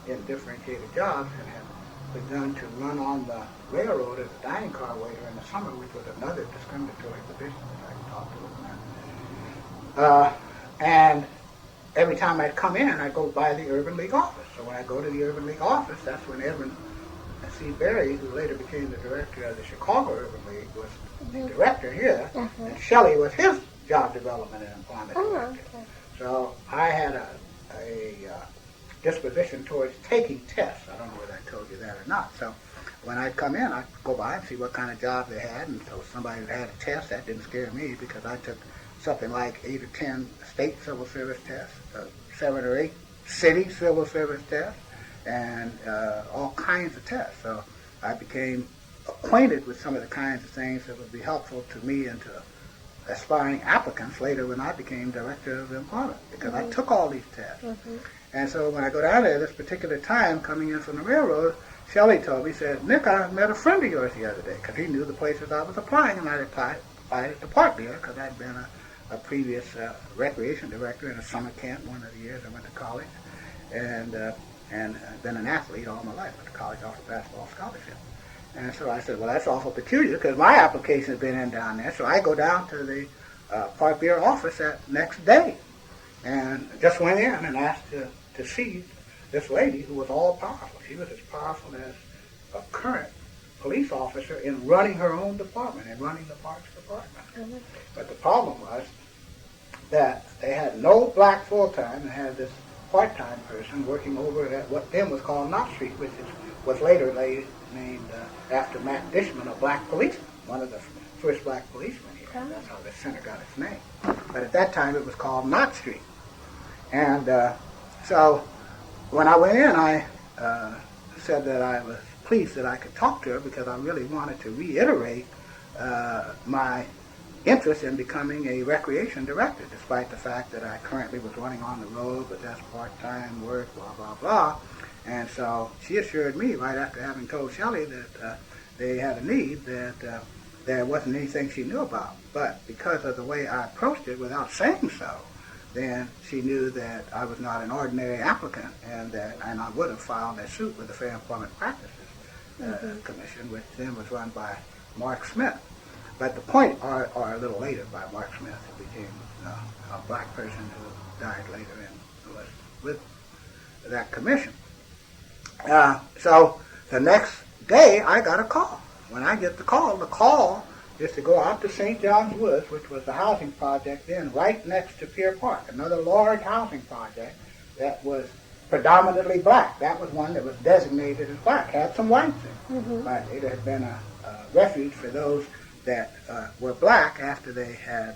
in differentiated jobs, and have begun to run on the railroad as a dining car waiter in the summer, which was another discriminatory position that I can talk to about. And every time I'd come in, I'd go by the Urban League office. So when I go to the Urban League office, that's when Edwin C. Berry, who later became the director of the Chicago Urban League, was the director here, and Shelley was his job development and employment director. So I had a disposition towards taking tests. I don't know whether I told you that or not. So when I'd come in, I'd go by and see what kind of job they had, and so somebody that had a test, that didn't scare me because I took something like 8 or 10 state civil service tests, 7 or 8 city civil service tests, and all kinds of tests. So I became acquainted with some of the kinds of things that would be helpful to me and to aspiring applicants later when I became director of employment, because I took all these tests. And so when I go down there this particular time, coming in from the railroad, Shelley told me, said, Nick, I met a friend of yours the other day, because he knew the places I was applying, and I applied at the park there, because I'd been a previous recreation director in a summer camp one of the years I went to college, and been an athlete all my life. Went to college off a basketball scholarship. And so I said, well, that's awful peculiar, because my application has been in down there. So I go down to the Park Bureau office that next day, and just went in and asked to see this lady who was all powerful. She was as powerful as a current police officer in running her own department, and running the Parks Department. But the problem was that they had no black full-time, and had this part-time person working over at what then was called Knott Street, which was later named after Matt Dishman, a black policeman, one of the first black policemen here. That's how the center got its name. But at that time it was called Knott Street. And so when I went in, I said that I was pleased that I could talk to her, because I really wanted to reiterate my interest in becoming a recreation director, despite the fact that I currently was running on the road, but that's part-time work, blah, blah, blah. And so she assured me, right after having told Shelley that they had a need, that there wasn't anything she knew about. But because of the way I approached it without saying so, then she knew that I was not an ordinary applicant, and I would have filed a suit with the Fair Employment Practices Commission, which then was run by Mark Smith. But the point, or a little later by Mark Smith, who became a black person who died later and was with that commission. So the next day I got a call. When I get the call is to go out to St. John's Woods, which was the housing project then right next to Pier Park, another large housing project that was predominantly black. That was one that was designated as black, had some whites in it, but it had been a refuge for those that were black after they had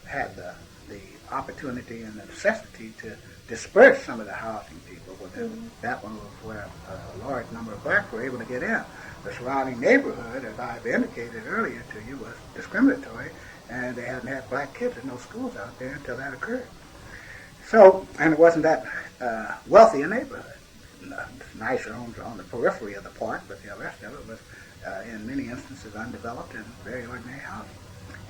had the opportunity and the necessity to disperse some of the housing people within. That one was where a large number of blacks were able to get in. The surrounding neighborhood, as I've indicated earlier to you, was discriminatory, and they hadn't had black kids in no schools out there until that occurred. So, and it wasn't that wealthy a neighborhood. Nicer homes on the periphery of the park, but the rest of it was, in many instances, undeveloped and very ordinary housing.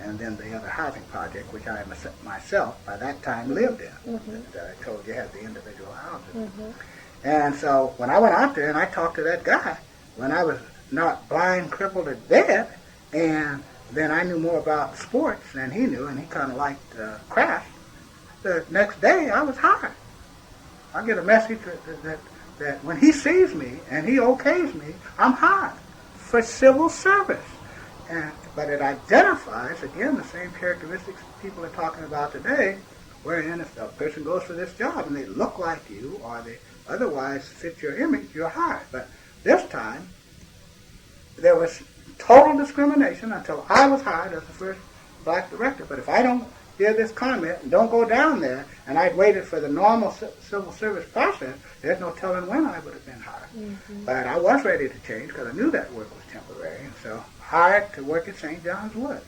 And then the other housing project, which I myself, by that time, lived in, that I told you had the individual houses. And so when I went out there and I talked to that guy, when I was not blind, crippled, or dead, and then I knew more about sports than he knew, and he kind of liked craft, the next day I was hired. I get a message that when he sees me and he okays me, I'm hired for civil service. But it identifies, again, the same characteristics people are talking about today, wherein if a person goes for this job and they look like you or they otherwise fit your image, you're hired. But this time, there was total discrimination until I was hired as the first black director. But if I don't hear this comment and don't go down there, and I'd waited for the normal civil service process, there's no telling when I would have been hired. Mm-hmm. But I was ready to change because I knew that work was temporary, and so hired to work at St. John's Wood.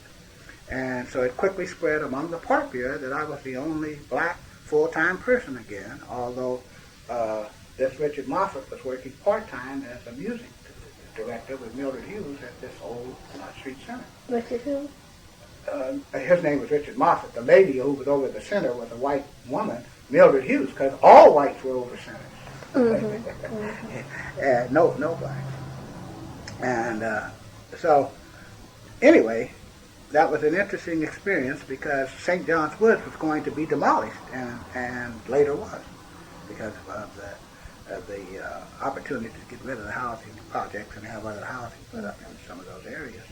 And so it quickly spread among the Park Bureau that I was the only black full-time person again, although this Richard Moffett was working part-time as a music director with Mildred Hughes at this old street center. Richard who? His name was Richard Moffett. The lady who was over the center was a white woman, Mildred Hughes, because all whites were over centers. Mm-hmm. No blacks. And so, anyway, that was an interesting experience because St. John's Woods was going to be demolished, and later was, because of the opportunity to get rid of the housing projects and have other housing put up in some of those areas.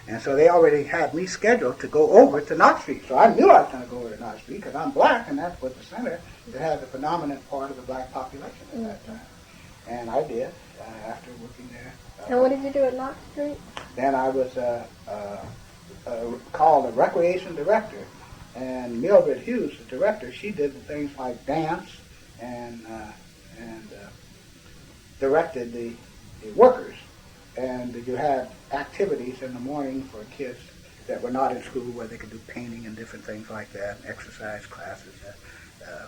And so they already had me scheduled to go over to Knott Street. So I knew I was going to go over to Knott Street because I'm black, and that's what the center that had the predominant part of the black population at that time. And I did, after working there. And what did you do at Knott Street? Then I was called a recreation director, and Mildred Hughes, the director, she did the things like dance and directed the workers. And you had activities in the morning for kids that were not in school where they could do painting and different things like that, and exercise classes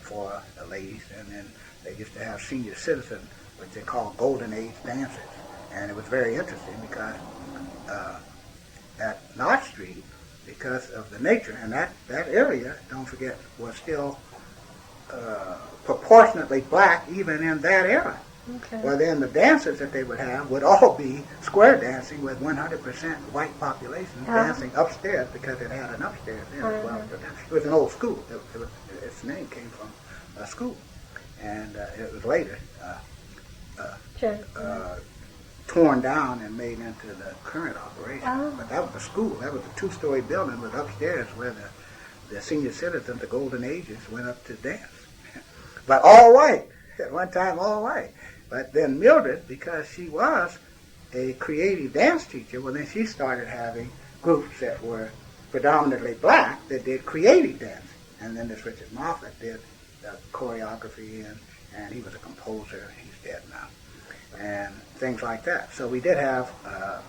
for the ladies. And then they used to have senior citizen, which they call Golden Age dances. And it was very interesting because at Knott Street, because of the nature, and that area, don't forget, was still proportionately black even in that era. Okay. Well, then the dances that they would have would all be square dancing with 100% white population dancing upstairs because it had an upstairs then as well. It was an old school. Its name came from a school. And it was later torn down and made into the current operation. Oh. But that was a school. That was a two-story building with upstairs where the senior citizens, the Golden Ages, went up to dance. But all white. At one time, all white. But then Mildred, because she was a creative dance teacher, well, then she started having groups that were predominantly black that did creative dancing. And then this Richard Moffett did the choreography, and he was a composer. He's dead now. And things like that. So we did have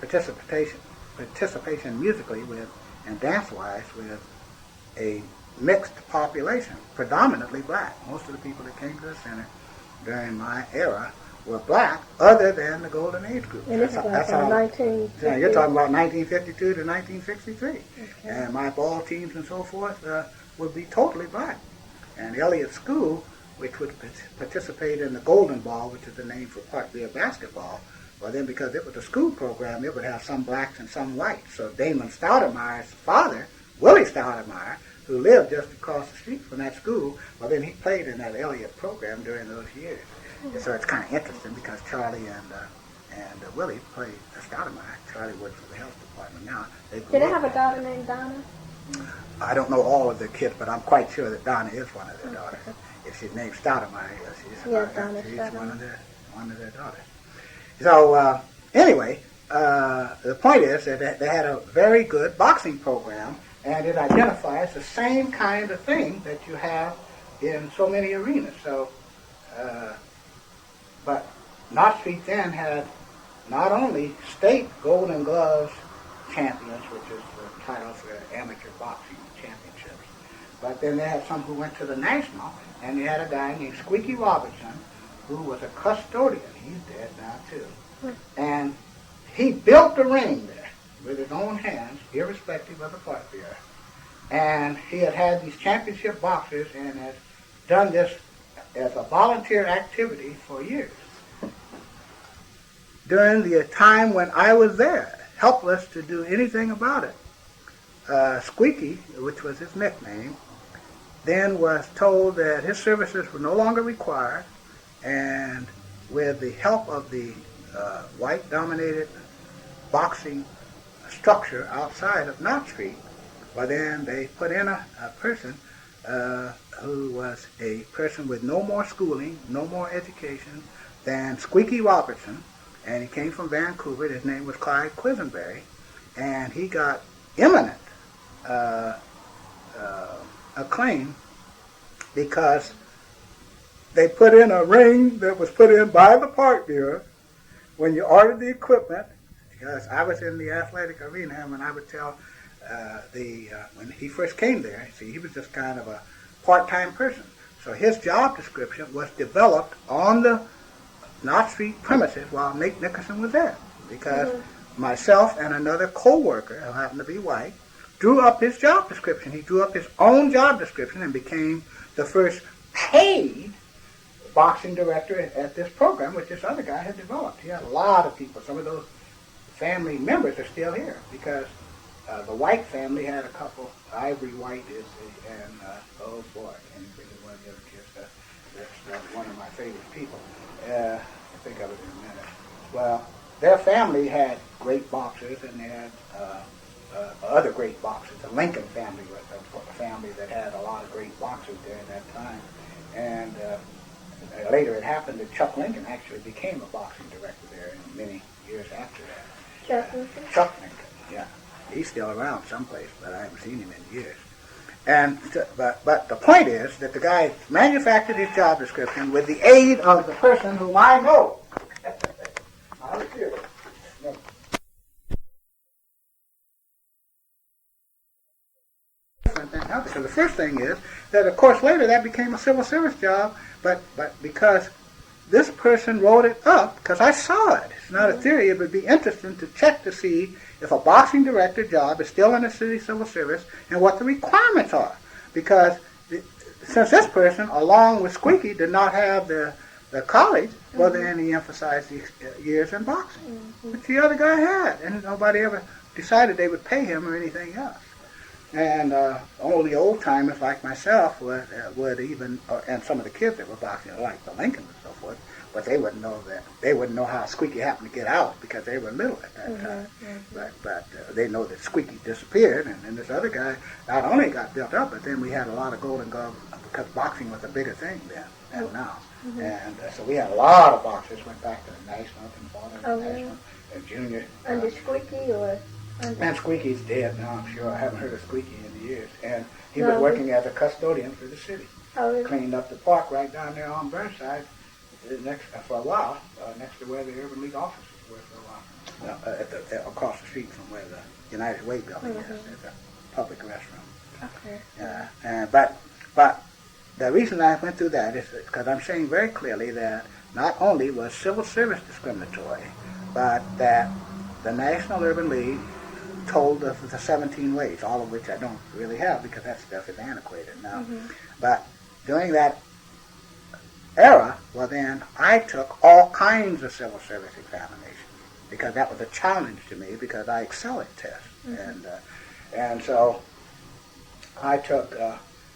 participation musically and dance-wise with a mixed population, predominantly black. Most of the people that came to the center during my era were black, other than the Golden Age group. And this is like from 1950. Yeah, you're talking about 1952 to 1963. Okay. And my ball teams and so forth would be totally black. And Elliott School, which would participate in the Golden Ball, which is the name for Park View basketball, well then because it was a school program, it would have some blacks and some whites. So Damon Stoudemire's father, Willie Stoudemire, who lived just across the street from that school, well then he played in that Elliott program during those years. And so it's kind of interesting because Charlie and Willie played Stoudemire. Charlie works for the health department now. Did they have a daughter named Donna? I don't know all of their kids, but I'm quite sure that Donna is one of their daughters. If she's named Stoudemire, she's one of their daughters. So anyway, the point is that they had a very good boxing program, and it identifies the same kind of thing that you have in so many arenas. So, but Knott Street then had not only state Golden Gloves champions, which is the title for amateur boxing championships, but then they had some who went to the national, and they had a guy named Squeaky Robertson, who was a custodian. He's dead now too. And he built the ring there with his own hands, irrespective of the Park Bureau. And he had these championship boxers and has done this as a volunteer activity for years. During the time when I was there, helpless to do anything about it, Squeaky, which was his nickname, then was told that his services were no longer required, and with the help of the white-dominated boxing structure outside of Knott Street, well then they put in a person who was a person with no more schooling, no more education than Squeaky Robertson, and he came from Vancouver. His name was Clyde Quisenberry, and he got eminent acclaim because they put in a ring that was put in by the park bureau when you ordered the equipment. Because I was in the athletic arena, and when I would tell when he first came there, see, he was just kind of a part-time person. So his job description was developed on the Knott Street premises while Nate Nickerson was there. Because myself and another co-worker, who happened to be white, drew up his job description. He drew up his own job description and became the first paid boxing director at this program, which this other guy had developed. He had a lot of people. Some of those family members are still here because the White family had a couple. Ivory White and oh boy, I can't think of one of the other kids. That's one of my favorite people. I'll think of it in a minute. Well, their family had great boxers, and they had other great boxers. The Lincoln family was a family that had a lot of great boxers during that time. And later it happened that Chuck Lincoln actually became a boxing director there in many years after that. Chuck Lincoln, yeah. He's still around someplace, but I haven't seen him in years. And but the point is that the guy manufactured his job description with the aid of the person whom I know. I was here. No. So the first thing is that, of course, later that became a civil service job, but because this person wrote it up, because I saw it. It's not a theory. It would be interesting to check to see if a boxing director job is still in the city civil service and what the requirements are. Because since this person, along with Squeaky, did not have the college, well, then he emphasized the years in boxing, which the other guy had, and nobody ever decided they would pay him or anything else. And only old timers like myself would even, and some of the kids that were boxing, like the Lincolns and so forth, but they wouldn't know that. They wouldn't know how Squeaky happened to get out because they were little at that time. But they know that Squeaky disappeared, and then this other guy not only got built up, but then we had a lot of Golden Gloves because boxing was a bigger thing then than now. And so we had a lot of boxers. Went back to the national and fought in the national and junior. Under Squeaky or? And Squeaky's dead now, I'm sure. I haven't heard of Squeaky in years. And he was working as a custodian for the city. Cleaned up the park right down there on Burnside for a while, next to where the Urban League offices were for a while. Across the street from where the United Way building is. There's a public restroom. Okay. But the reason I went through that is because I'm saying very clearly that not only was civil service discriminatory, but that the National Urban League told of the 17 ways, all of which I don't really have because that stuff is antiquated now. But during that era, well then, I took all kinds of civil service examinations because that was a challenge to me because I excel at tests. And so I took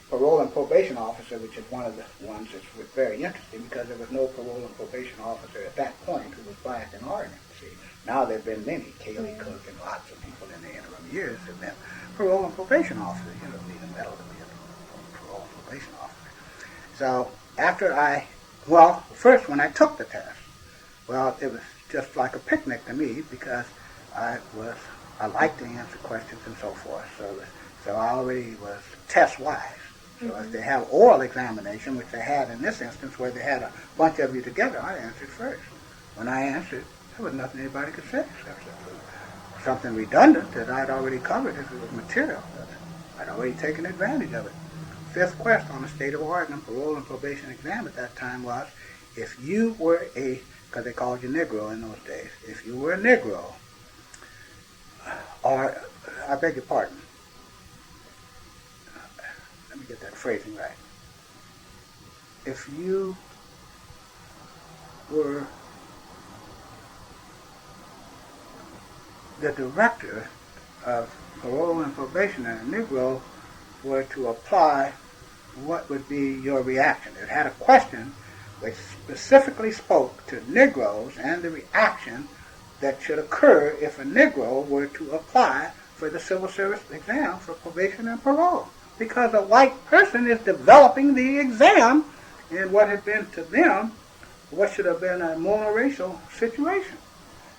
parole and probation officer, which is one of the ones that's very interesting because there was no parole and probation officer at that point who was black in Oregon. See, now there have been many, Kaylee Cook and lots of people in the interim years have been parole and probation officers. You don't need a medal to be a parole and probation officer. So after first when I took the test, well, it was just like a picnic to me because I liked to answer questions and so forth. So I already was test-wise. So if they have oral examination, which they had in this instance where they had a bunch of you together, I answered first. When I answered, there was nothing anybody could say except something redundant that I'd already covered if it was material. I'd already taken advantage of it. Fifth quest on the state of Oregon parole and probation exam at that time was, if you were because they called you Negro in those days, if you were a Negro, or, I beg your pardon, let me get that phrasing right. If you were the director of parole and probation and a Negro were to apply, what would be your reaction? It had a question which specifically spoke to Negroes and the reaction that should occur if a Negro were to apply for the civil service exam for probation and parole. Because a white person is developing the exam in what had been to them what should have been a monoracial situation.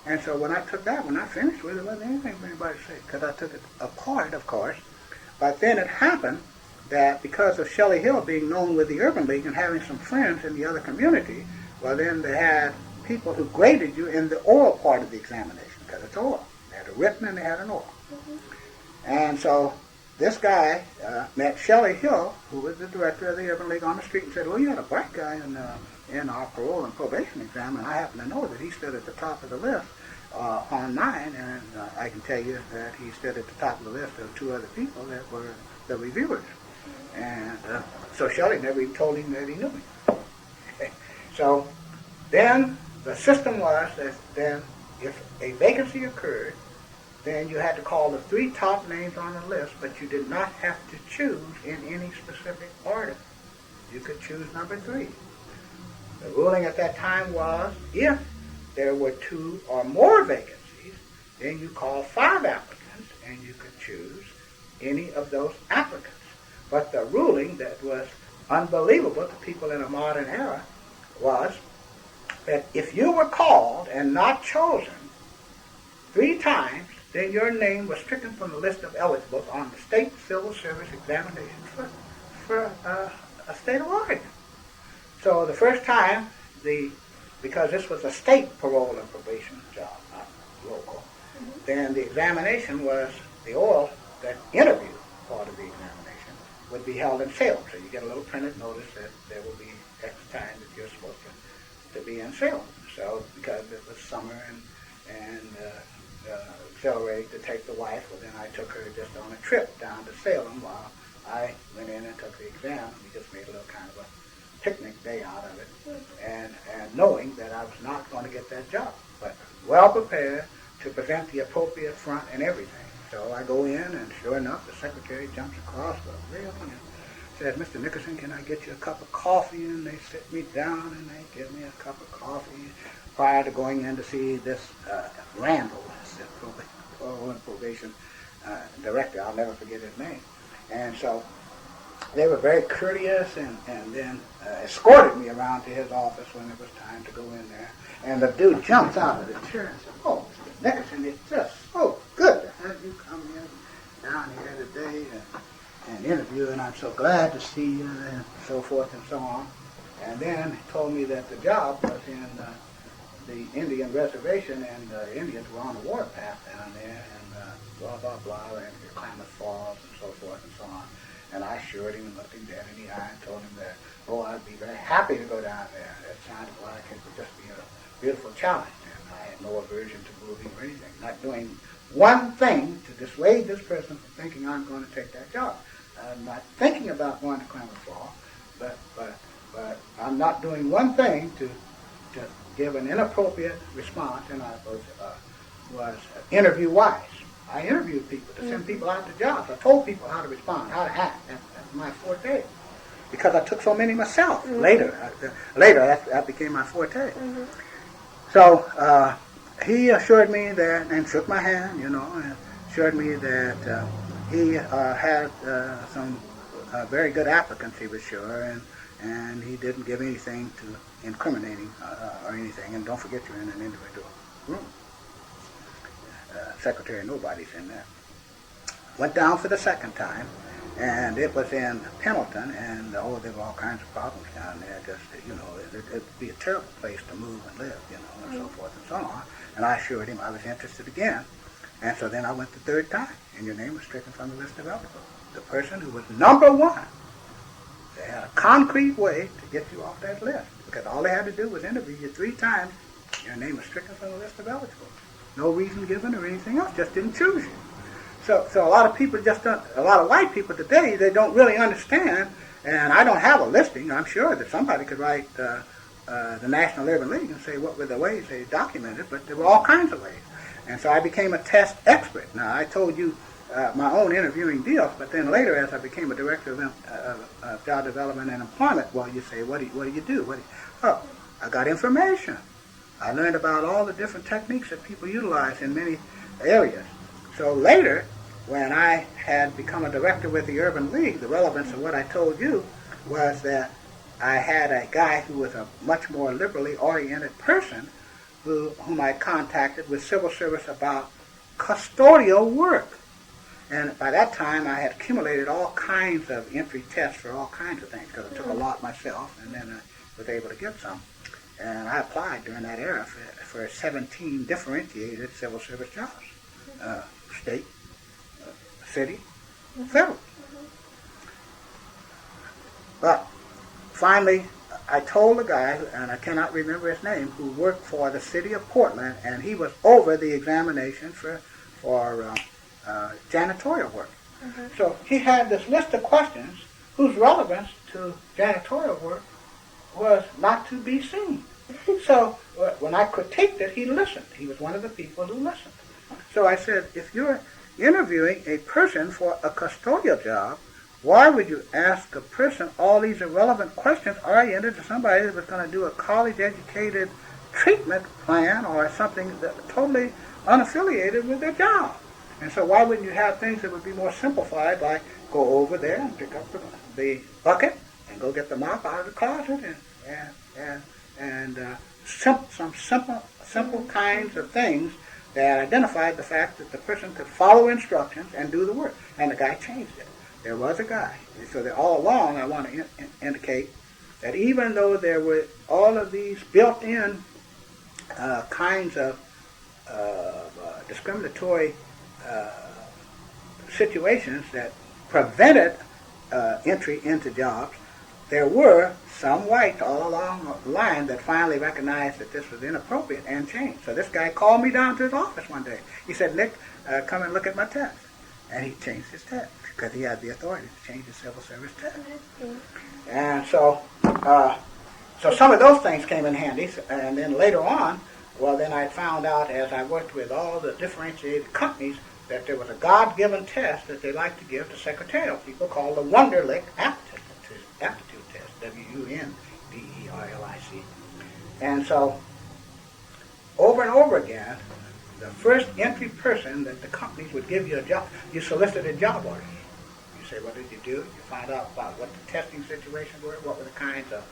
And so when I took that, when I finished with it, there wasn't anything for anybody to say, because I took it apart, of course. But then it happened that because of Shelley Hill being known with the Urban League and having some friends in the other community, well, then they had people who graded you in the oral part of the examination, because it's oral. They had a written and they had an oral. Mm-hmm. And so this guy met Shelley Hill, who was the director of the Urban League, on the street and said, well, you had a black guy in our parole and probation exam, and I happen to know that he stood at the top of the list on mine, and I can tell you that he stood at the top of the list of two other people that were the reviewers. And so Shelley never even told him that he knew me. Okay. So then the system was that then if a vacancy occurred, then you had to call the three top names on the list, but you did not have to choose in any specific order. You could choose number 3. The ruling at that time was if there were 2 or more vacancies, then you call 5 applicants and you could choose any of those applicants. But the ruling that was unbelievable to people in a modern era was that if you were called and not chosen 3 times, then your name was stricken from the list of eligibles on the state civil service examinations for a state of Oregon. So the first time, because this was a state parole and probation job, not local, then the examination was the oral, that interview part of the examination would be held in Salem. So you get a little printed notice that there will be X time that you're supposed to be in Salem. So because it was summer and accelerated to take the wife, well then I took her just on a trip down to Salem while I went in and took the exam. We just made a little kind of a picnic day out of it, and knowing that I was not going to get that job, but well prepared to present the appropriate front and everything. So I go in, and sure enough, the secretary jumps across the railing and says, Mr. Nickerson, can I get you a cup of coffee? And they sit me down and they give me a cup of coffee prior to going in to see this Randall, this parole and probation director. I'll never forget his name. And so they were very courteous and then escorted me around to his office when it was time to go in there. And the dude jumps out of the chair and says, oh, Mr. Nickerson, it's just so good to have you come in down here today and interview, and I'm so glad to see you, and so forth and so on. And then he told me that the job was in the Indian reservation, and the Indians were on the warpath down there, and blah, blah, blah, and the Klamath Falls, and so forth and so on. And I assured him and looked him dead in the eye and told him that, oh, I'd be very happy to go down there. That sounded like it would just be a beautiful challenge. And I had no aversion to moving or anything. Not doing one thing to dissuade this person from thinking I'm going to take that job. I'm not thinking about going to Klamath Falls, but I'm not doing one thing to give an inappropriate response, and I was interview-wise. I interviewed people to send people out to jobs. I told people how to respond, how to act. That's my forte. Because I took so many myself. Later, that became my forte. So he assured me that, and shook my hand, and assured me that he had some very good applicants, he was sure, and he didn't give anything to incriminating or anything. And don't forget, you're in an individual room. Secretary, nobody's in there. Went down for the second time, and it was in Pendleton, and there were all kinds of problems down there. Just, it'd be a terrible place to move and live, and so forth and so on. And I assured him I was interested again. And so then I went the third time, and your name was stricken from the list of eligible. The person who was number 1, they had a concrete way to get you off that list, because all they had to do was interview you 3 times. Your name was stricken from the list of eligible. No reason given or anything else, just didn't choose you. So a lot of people a lot of white people today, they don't really understand, and I don't have a listing. I'm sure that somebody could write the National Urban League and say what were the ways they documented, but there were all kinds of ways. And so I became a test expert. Now, I told you my own interviewing deals, but then later as I became a director of job development and employment, well, you say, what do you do? Oh, I got information. I learned about all the different techniques that people utilize in many areas. So later, when I had become a director with the Urban League, the relevance of what I told you was that I had a guy who was a much more liberally oriented person whom I contacted with civil service about custodial work. And by that time, I had accumulated all kinds of entry tests for all kinds of things, because it took a lot myself, and then I was able to get some. And I applied during that era for 17 differentiated civil service jobs, state, city, federal. But finally, I told the guy, and I cannot remember his name, who worked for the city of Portland, and he was over the examination for janitorial work. So he had this list of questions whose relevance to janitorial work was not to be seen. So when I critiqued it, he listened. He was one of the people who listened. So I said, if you're interviewing a person for a custodial job, why would you ask a person all these irrelevant questions oriented to somebody that was going to do a college-educated treatment plan or something that totally unaffiliated with their job? And so why wouldn't you have things that would be more simplified, like go over there and pick up the bucket and go get the mop out of the closet and some simple kinds of things that identified the fact that the person could follow instructions and do the work. And the guy changed it. There was a guy. So that all along I want to indicate that even though there were all of these built-in kinds of discriminatory situations that prevented entry into jobs, there were some whites all along the line that finally recognized that this was inappropriate and changed. So this guy called me down to his office one day. He said, Nick, come and look at my test. And he changed his test because he had the authority to change his civil service test. And so some of those things came in handy. And then later on, well, then I found out as I worked with all the differentiated companies that there was a God-given test that they like to give to secretarial people called the Wunderlich aptitude test, Wunderlic. And so, over and over again, the first entry person that the companies would give you a job, you solicited job orders. You say, what did you do? You find out about what the testing situations were, what were the kinds of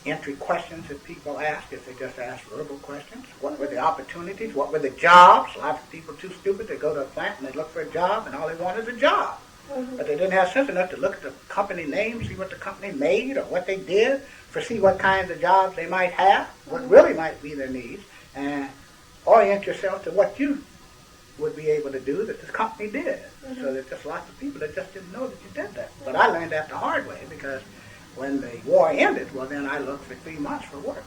entry questions that people asked, if they just asked verbal questions, what were the opportunities, what were the jobs. A lot of people too stupid to go to a plant and they look for a job and all they want is a job. But they didn't have sense enough to look at the company name, see what the company made or what they did, foresee what kinds of jobs they might have, what really might be their needs, and orient yourself to what you would be able to do that this company did. So there's just lots of people that just didn't know that you did that. But I learned that the hard way, because when the war ended, well, then I looked for 3 months for work.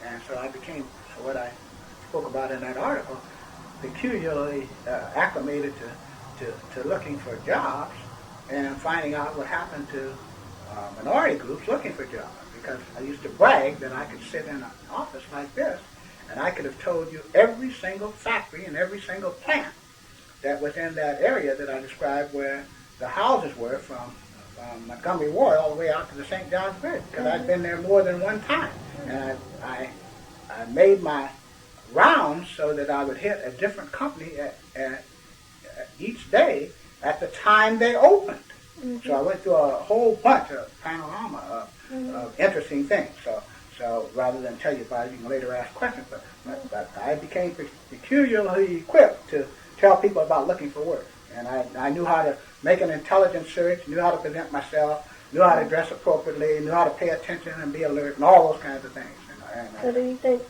And so I became, what I spoke about in that article, peculiarly acclimated to looking for jobs and finding out what happened to minority groups looking for jobs. Because I used to brag that I could sit in an office like this and I could have told you every single factory and every single plant that was in that area that I described where the houses were from Montgomery Ward all the way out to the St. John's Bridge, because I'd been there more than one time. And I made my rounds so that I would hit a different company at each day at the time they opened. So I went through a whole bunch of panorama of interesting things. So rather than tell you about it, you can later ask questions. But I became peculiarly equipped to tell people about looking for work. And I knew how to make an intelligent search, knew how to present myself, knew how to dress appropriately, knew how to pay attention and be alert, and all those kinds of things. So do you think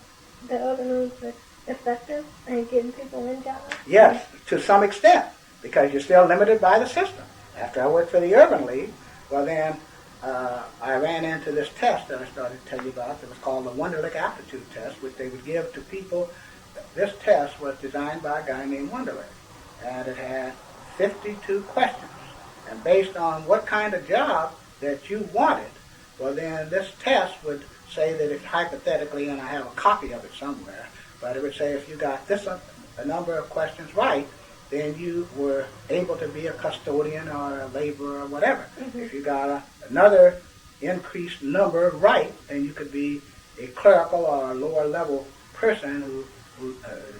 the urban leagues are effective in getting people in jobs? Yes, to some extent, because you're still limited by the system. After I worked for the Urban League, well then, I ran into this test that I started to tell you about that was called the Wunderlich aptitude test, which they would give to people. This test was designed by a guy named Wunderlich, and it had 52 questions. And based on what kind of job that you wanted, well then this test would say that if hypothetically, and I have a copy of it somewhere, but it would say if you got this a number of questions right, then you were able to be a custodian or a laborer or whatever. If you got another increased number right, then you could be a clerical or a lower level person who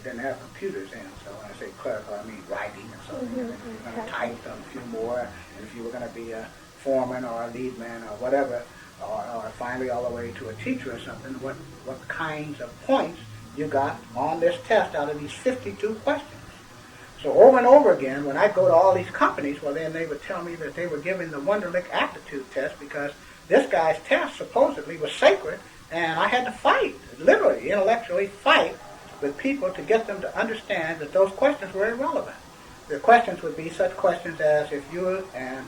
didn't have computers in. So when I say clerical, I mean writing and something. And if you're going to type a few more, and if you were going to be a foreman or a lead man or whatever, or finally all the way to a teacher or something, what kinds of points you got on this test out of these 52 questions. So over and over again, when I go to all these companies, well, then they would tell me that they were giving the Wonderlic aptitude test because this guy's test supposedly was sacred, and I had to fight, literally, intellectually fight with people to get them to understand that those questions were irrelevant. The questions would be such questions as if you and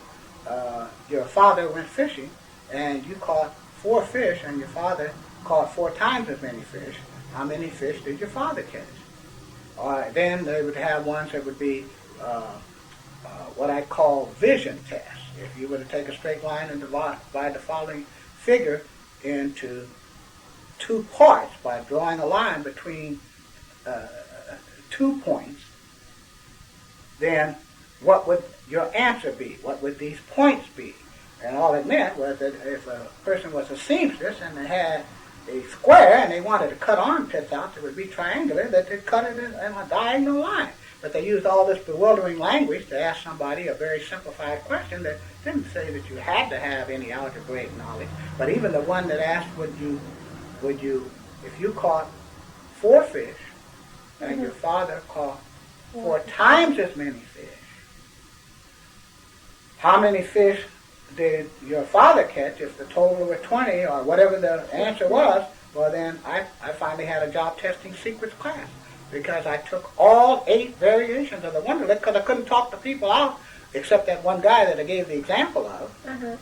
your father went fishing and you caught 4 fish and your father caught 4 times as many fish, how many fish did your father catch? Then they would have ones that would be what I call vision tests. If you were to take a straight line and divide the following figure into 2 parts by drawing a line between 2 points, then what would your answer be? What would these points be? And all it meant was that if a person was a seamstress and they had a square and they wanted to cut armpits out that would be triangular, that they'd cut it in a diagonal line. But they used all this bewildering language to ask somebody a very simplified question that didn't say that you had to have any algebraic knowledge. But even the one that asked, would you, if you caught 4 fish and your father caught 4 times as many fish, how many fish did your father catch? If the total were 20 or whatever the answer was, well then I finally had a job testing secrets class because I took all 8 variations of the Wonderlic because I couldn't talk the people out except that one guy that I gave the example of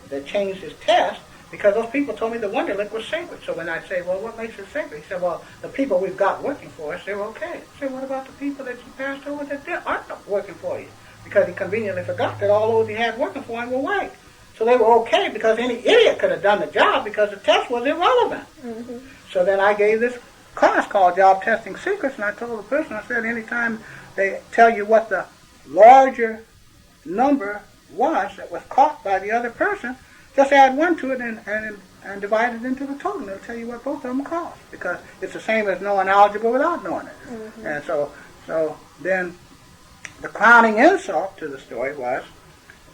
that changed his test because those people told me the Wonderlic was sacred. So when I'd say, well, what makes it sacred? He said, well, the people we've got working for us, they're okay. I said, what about the people that you passed over that aren't working for you? Because he conveniently forgot that all those he had working for him were white. So they were okay because any idiot could have done the job because the test was irrelevant. So then I gave this class called Job Testing Secrets, and I told the person, I said, anytime they tell you what the larger number was that was caught by the other person, just add 1 to it and divide it into the total. And it'll tell you what both of them cost because it's the same as knowing algebra without knowing it. And so then the crowning insult to the story was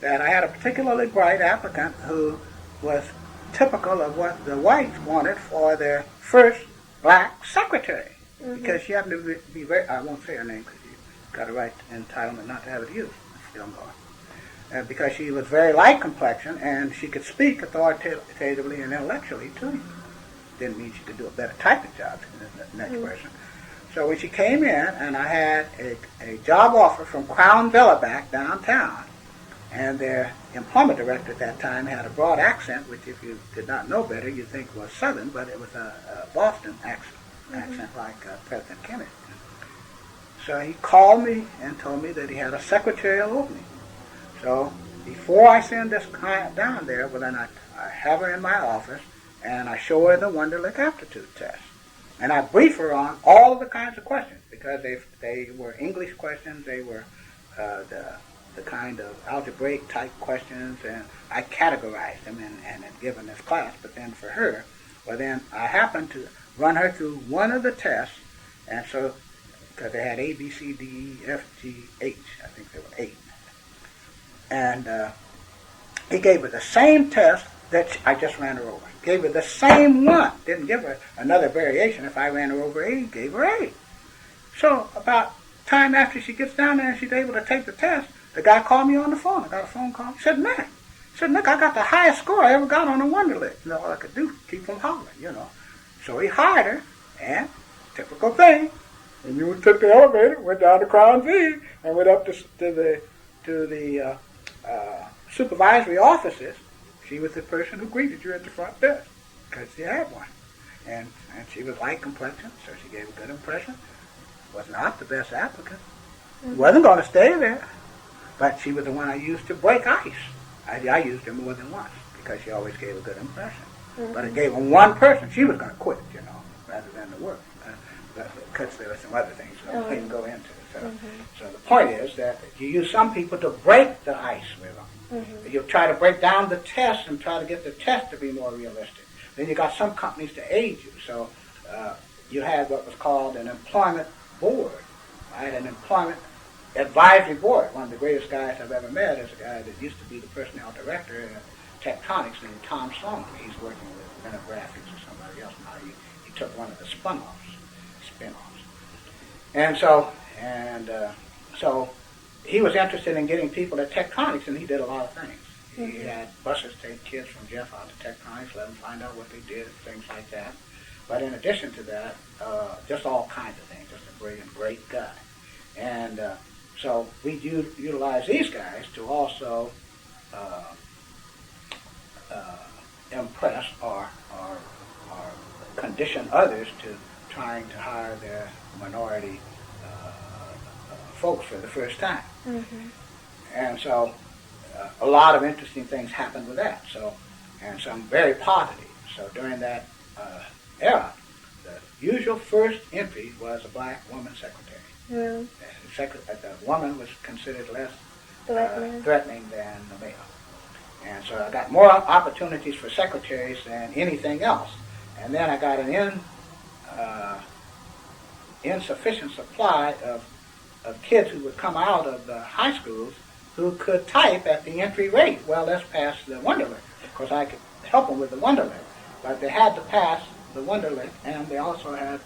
that I had a particularly bright applicant who was typical of what the whites wanted for their first black secretary. Because she happened to be very, I won't say her name because you've got a right entitlement not to have it used, young girl. Because she was very light complexion and she could speak authoritatively and intellectually to you. Didn't mean she could do a better typing job than the next person. So when she came in and I had a job offer from Crown Villaback downtown, and their employment director at that time had a broad accent, which if you did not know better, you'd think was Southern, but it was a Boston accent like President Kennedy. So he called me and told me that he had a secretarial opening. So before I send this client down there, well then I have her in my office and I show her the Wonderlic aptitude test. And I brief her on all of the kinds of questions because they were English questions, they were the kind of algebraic type questions, and I categorized them and had given this class. But then for her, well then I happened to run her through one of the tests, and so, because they had A, B, C, D, E, F, G, H, I think there were 8. And he gave her the same test that I just ran her over. Gave her the same one. Didn't give her another variation. If I ran her over 8, gave her 8. So about time after she gets down there and she's able to take the test, the guy called me on the phone. I got a phone call. He said, Nick, I got the highest score I ever got on a Wonderlic. You know, all I could do, keep from hollering, you know. So he hired her, and typical thing, and you took the elevator, went down to Crown V, and went up to the supervisory offices. She was the person who greeted you at the front desk, because she had one. And she was light complexion, so she gave a good impression. Was not the best applicant. Wasn't going to stay there. But she was the one I used to break ice. I used her more than once because she always gave a good impression. But it gave her one person. She was going to quit, you know, rather than the work. Because there were some other things I didn't go into. So the point is that you use some people to break the ice with them. You try to break down the test and try to get the test to be more realistic. Then you got some companies to aid you. So you had what was called an employment board, right? An employment advisory board. One of the greatest guys I've ever met is a guy that used to be the personnel director at Tectonics named Tom Sloan. He's working with Graphics or somebody else now. He took one of the spin-offs. And so he was interested in getting people to Tectonics, and he did a lot of things. He had buses take kids from Jeff out to Tectonics, let them find out what they did, things like that. But in addition to that, just all kinds of things, just a brilliant, great guy. And so we utilize these guys to also impress or condition others to trying to hire their minority folks for the first time. And so a lot of interesting things happened with that. So, and some very positive. So during that era, the usual first entry was a black woman secretary. The woman was considered less threatening than the male. And so I got more opportunities for secretaries than anything else. And then I got an insufficient supply of kids who would come out of the high schools who could type at the entry rate. Well, let's pass the Wonderlic, because I could help them with the Wonderlic. But they had to pass the Wonderlic, and they also had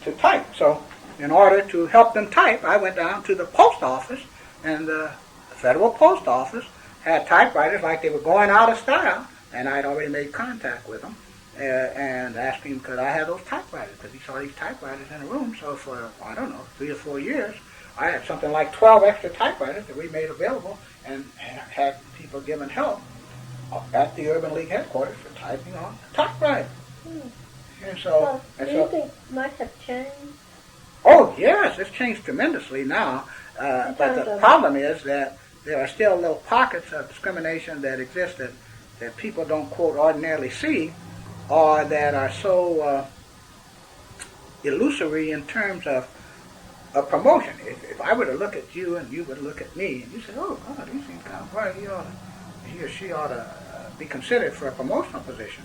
to type. So in order to help them type, I went down to the post office, and the Federal Post Office had typewriters like they were going out of style, and I'd already made contact with them and asked him could I have those typewriters, because he saw these typewriters in the room. So for, I don't know, 3 or 4 years, I had something like 12 extra typewriters that we made available and had people giving help at the Urban League headquarters for typing on the typewriter. And so, do you think much have changed? Oh, yes, it's changed tremendously now. But the problem is that there are still little pockets of discrimination that exist that people don't, quote, ordinarily see, or that are so illusory in terms of promotion. If I were to look at you and you would look at me, and you say, oh, God, he seems kind of bright, he or she ought to be considered for a promotional position.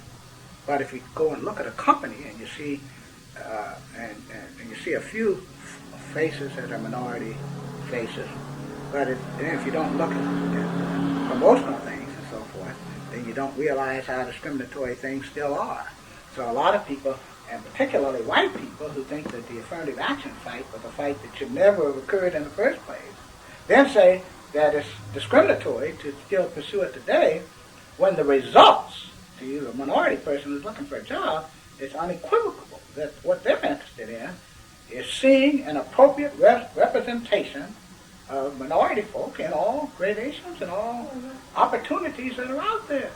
But if you go and look at a company and you see and you see a few faces that are minority faces, but if you don't look at promotional things and so forth, then you don't realize how discriminatory things still are. So a lot of people, and particularly white people, who think that the affirmative action fight was a fight that should never have occurred in the first place, then say that it's discriminatory to still pursue it today when the results to you, a minority person who's looking for a job, is unequivocal that what they're interested in is seeing an appropriate representation of minority folk in all gradations and all opportunities that are out there.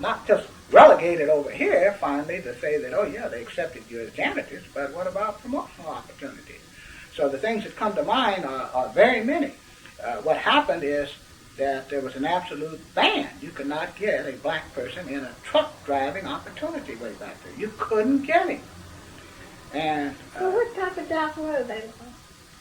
Not just relegated over here finally to say that, oh yeah, they accepted you as janitors, but what about promotional opportunities? So the things that come to mind are very many. What happened is that there was an absolute ban. You could not get a black person in a truck driving opportunity way back there. You couldn't get him. And so what type of jobs were available?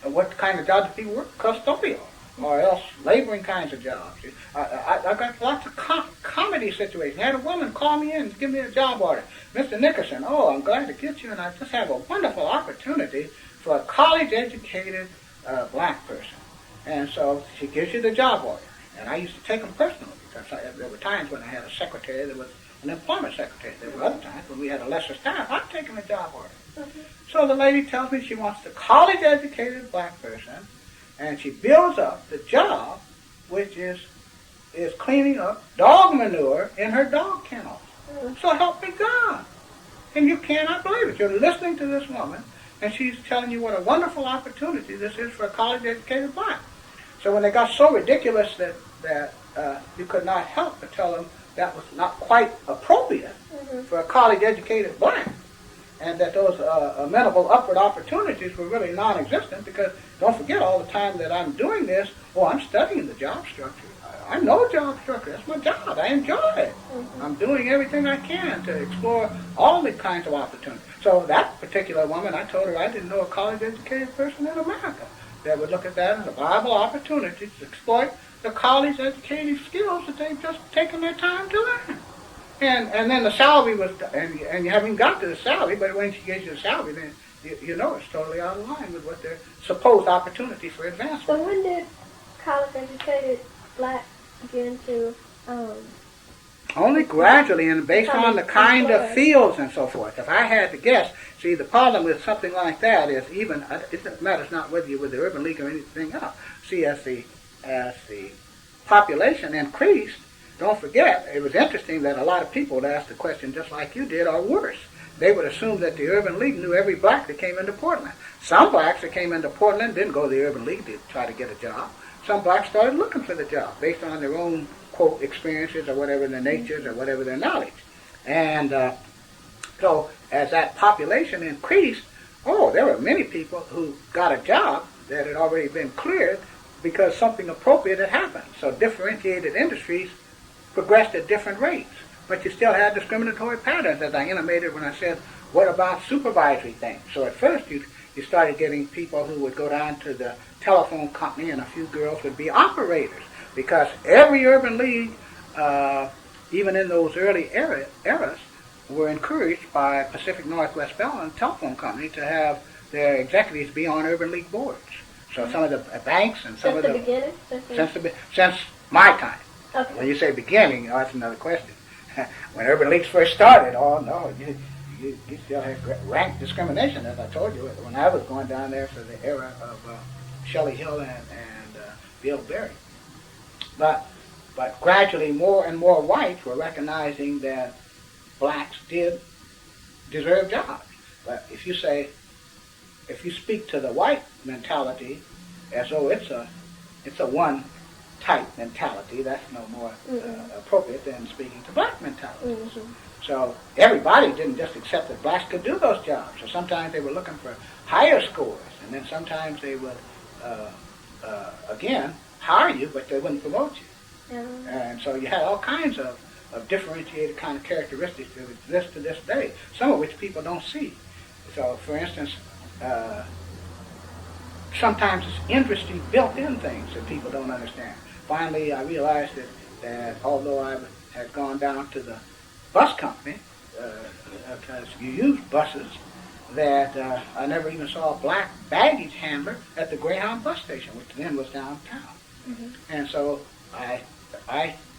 What kind of jobs did he work? Custodial, or else laboring kinds of jobs. I got lots of comedy situations. I had a woman call me in and give me a job order. Mr. Nickerson, oh, I'm glad to get you, and I just have a wonderful opportunity for a college-educated black person. And so she gives you the job order. And I used to take them personally, because there were times when I had a secretary that was an employment secretary. There were other times when we had a lesser staff. I'd taken the job order. So the lady tells me she wants the college-educated black person, and she builds up the job, which is cleaning up dog manure in her dog kennel. So help me God. And you cannot believe it. You're listening to this woman, and she's telling you what a wonderful opportunity this is for a college-educated black. So when they got so ridiculous that you could not help but tell them that was not quite appropriate for a college-educated black, and that those amenable upward opportunities were really non-existent, because don't forget all the time that I'm doing this, I'm studying the job structure. I know job structure. That's my job. I enjoy it. I'm doing everything I can to explore all the kinds of opportunities. So that particular woman, I told her I didn't know a college-educated person in America that would look at that as a viable opportunity to exploit the college-educated skills that they've just taken their time to learn. And then the salary was, and you haven't even got to the salary, but when she gives you the salary, then you know it's totally out of line with what their supposed opportunity for advancement. So when did college-educated blacks begin to only gradually and based on the kind of fields and so forth. If I had to guess, see, the problem with something like that is even, it matters not whether you're with the Urban League or anything else. See, as the population increased, don't forget, it was interesting that a lot of people would ask the question just like you did, or worse. They would assume that the Urban League knew every black that came into Portland. Some blacks that came into Portland didn't go to the Urban League to try to get a job. Some blacks started looking for the job based on their own, quote, experiences or whatever their natures or whatever their knowledge. And so as that population increased, there were many people who got a job that had already been cleared because something appropriate had happened. So differentiated industries progressed at different rates. But you still had discriminatory patterns, as I intimated when I said, what about supervisory things? So at first you started getting people who would go down to the telephone company and a few girls would be operators. Because every Urban League, even in those early eras, were encouraged by Pacific Northwest Bell and Telephone Company to have their executives be on Urban League boards. So some of the banks and some since of the beginning? Since my time. Okay. When you say beginning, that's another question. When Urban Leagues first started, no, you still had rank discrimination, as I told you, when I was going down there for the era of Shelley Hill and Bill Berry. But gradually more and more whites were recognizing that blacks did deserve jobs. But if you speak to the white mentality as though it's a one type mentality, that's no more appropriate than speaking to black mentality. Mm-hmm. So everybody didn't just accept that blacks could do those jobs. So sometimes they were looking for higher scores, and then sometimes they would again hire you, but they wouldn't promote you. Mm-hmm. And so you had all kinds of differentiated kind of characteristics that exist to this day, some of which people don't see. So, for instance, sometimes it's interesting built-in things that people don't understand. Finally, I realized that although I had gone down to the bus company, because you use buses, that I never even saw a black baggage handler at the Greyhound bus station, which then was downtown. Mm-hmm. And so I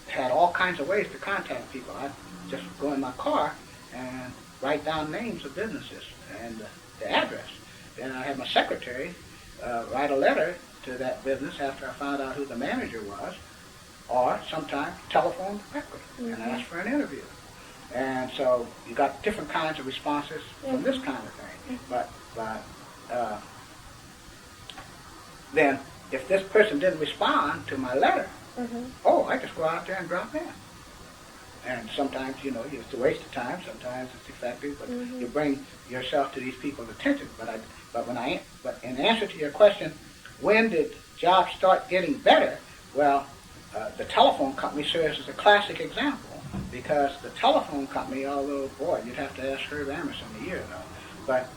had all kinds of ways to contact people. I'd just go in my car and write down names of businesses and the address. Then I had my secretary write a letter to that business after I found out who the manager was, or sometimes telephone directly and ask for an interview. And so you got different kinds of responses from this kind of thing. But then if this person didn't respond to my letter, I just go out there and drop in. And sometimes, it's a waste of time. Sometimes it's effective, but you bring yourself to these people's attention. But in answer to your question, when did jobs start getting better? Well, the telephone company serves as a classic example, because the telephone company, although, boy, you'd have to ask Herb Emerson a year ago, but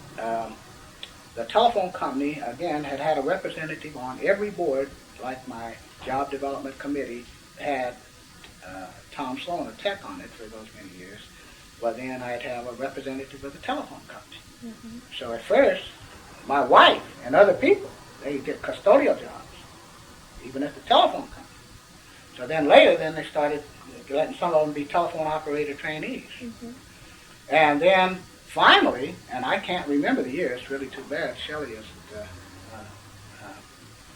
the telephone company, again, had a representative on every board, like my job development committee had Tom Sloan, a tech, on it for those many years. But then I'd have a representative of the telephone company. So at first, my wife and other people, they get custodial jobs, even at the telephone company. So then later, they started letting some of them be telephone operator trainees. And then finally, and I can't remember the year, it's really too bad Shelley isn't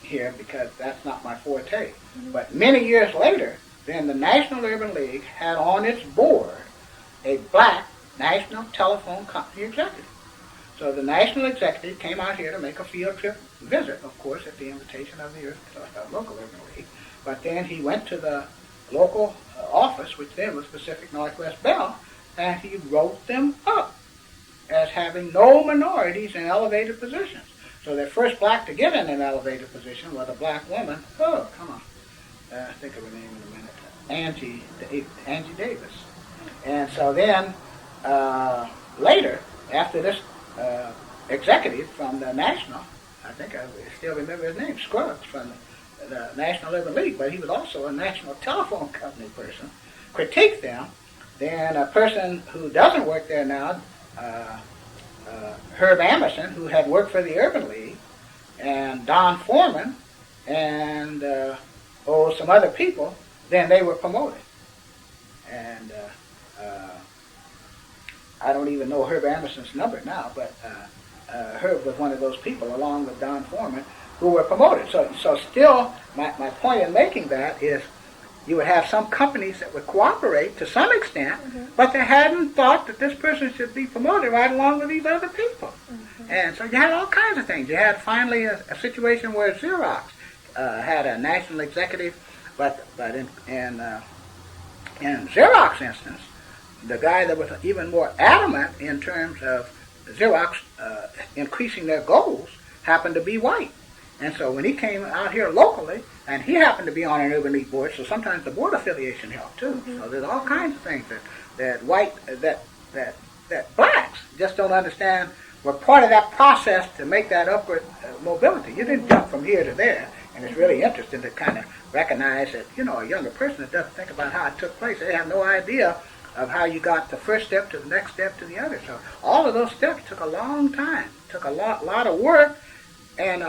here, because that's not my forte. But many years later, then the National Urban League had on its board a black National Telephone Company executive. So the national executive came out here to make a field trip visit, of course, at the invitation of the local Urban League. But then he went to the local office, which then was Pacific Northwest Bell, and he wrote them up as having no minorities in elevated positions. So the first black to get in an elevated position was a black woman. Oh, come on. Think of her name in a minute. Angie Davis. And so then later, after this executive from the National, I think I still remember his name, Scruggs, from the National Urban League, but he was also a National Telephone Company person, critiqued them Then a person who doesn't work there now, Herb Emerson, who had worked for the Urban League, and Don Foreman, and some other people, then they were promoted. And I don't even know Herb Emerson's number now, but Herb was one of those people, along with Don Foreman, who were promoted. So still, my point in making that is, you would have some companies that would cooperate to some extent, but they hadn't thought that this person should be promoted right along with these other people. And so you had all kinds of things. You had finally a situation where Xerox had a national executive, but in Xerox instance, the guy that was even more adamant in terms of Xerox increasing their goals happened to be white. And so when he came out here locally, and he happened to be on an Urban League board, so sometimes the board affiliation helped too. So there's all kinds of things that blacks just don't understand were part of that process to make that upward mobility. You didn't jump from here to there, and it's really interesting to kind of recognize that, a younger person that doesn't think about how it took place, they have no idea of how you got the first step to the next step to the other. So all of those steps took a long time, took a lot of work, and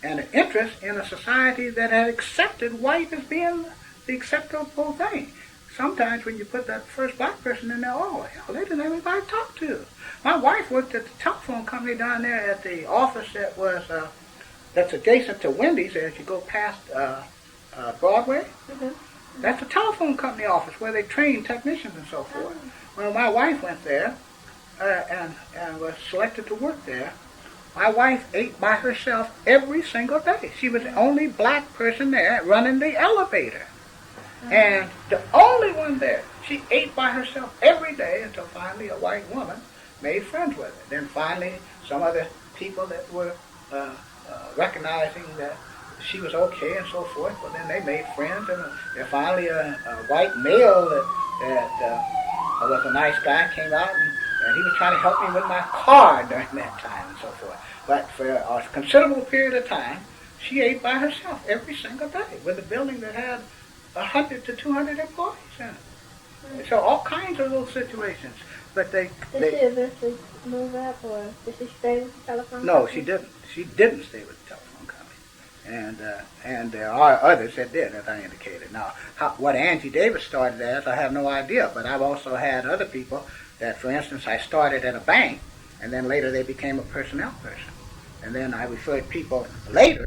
an interest in a society that had accepted white as being the acceptable thing. Sometimes when you put that first black person in there, they didn't have anybody to talk to. My wife worked at the telephone company down there at the office that's adjacent to Wendy's as you go past Broadway. That's a telephone company office where they train technicians and so forth. Well, my wife went there and was selected to work there. My wife ate by herself every single day. She was the only black person there running the elevator. And the only one there. She ate by herself every day until finally a white woman made friends with her. Then finally some other people that were recognizing that she was okay and so forth, but then they made friends, and finally a white male that was a nice guy came out, and he was trying to help me with my car during that time and so forth. But for a considerable period of time, she ate by herself every single day with a building that had 100 to 200 employees in it. So all kinds of little situations. But Did she eventually move up, or did she stay with the telephone No, company? she didn't. She didn't stay with the telephone company. And there are others that did, as I indicated. Now, what Angie Davis started as, I have no idea. But I've also had other people that, for instance, I started at a bank, and then later they became a personnel person. And then I referred people later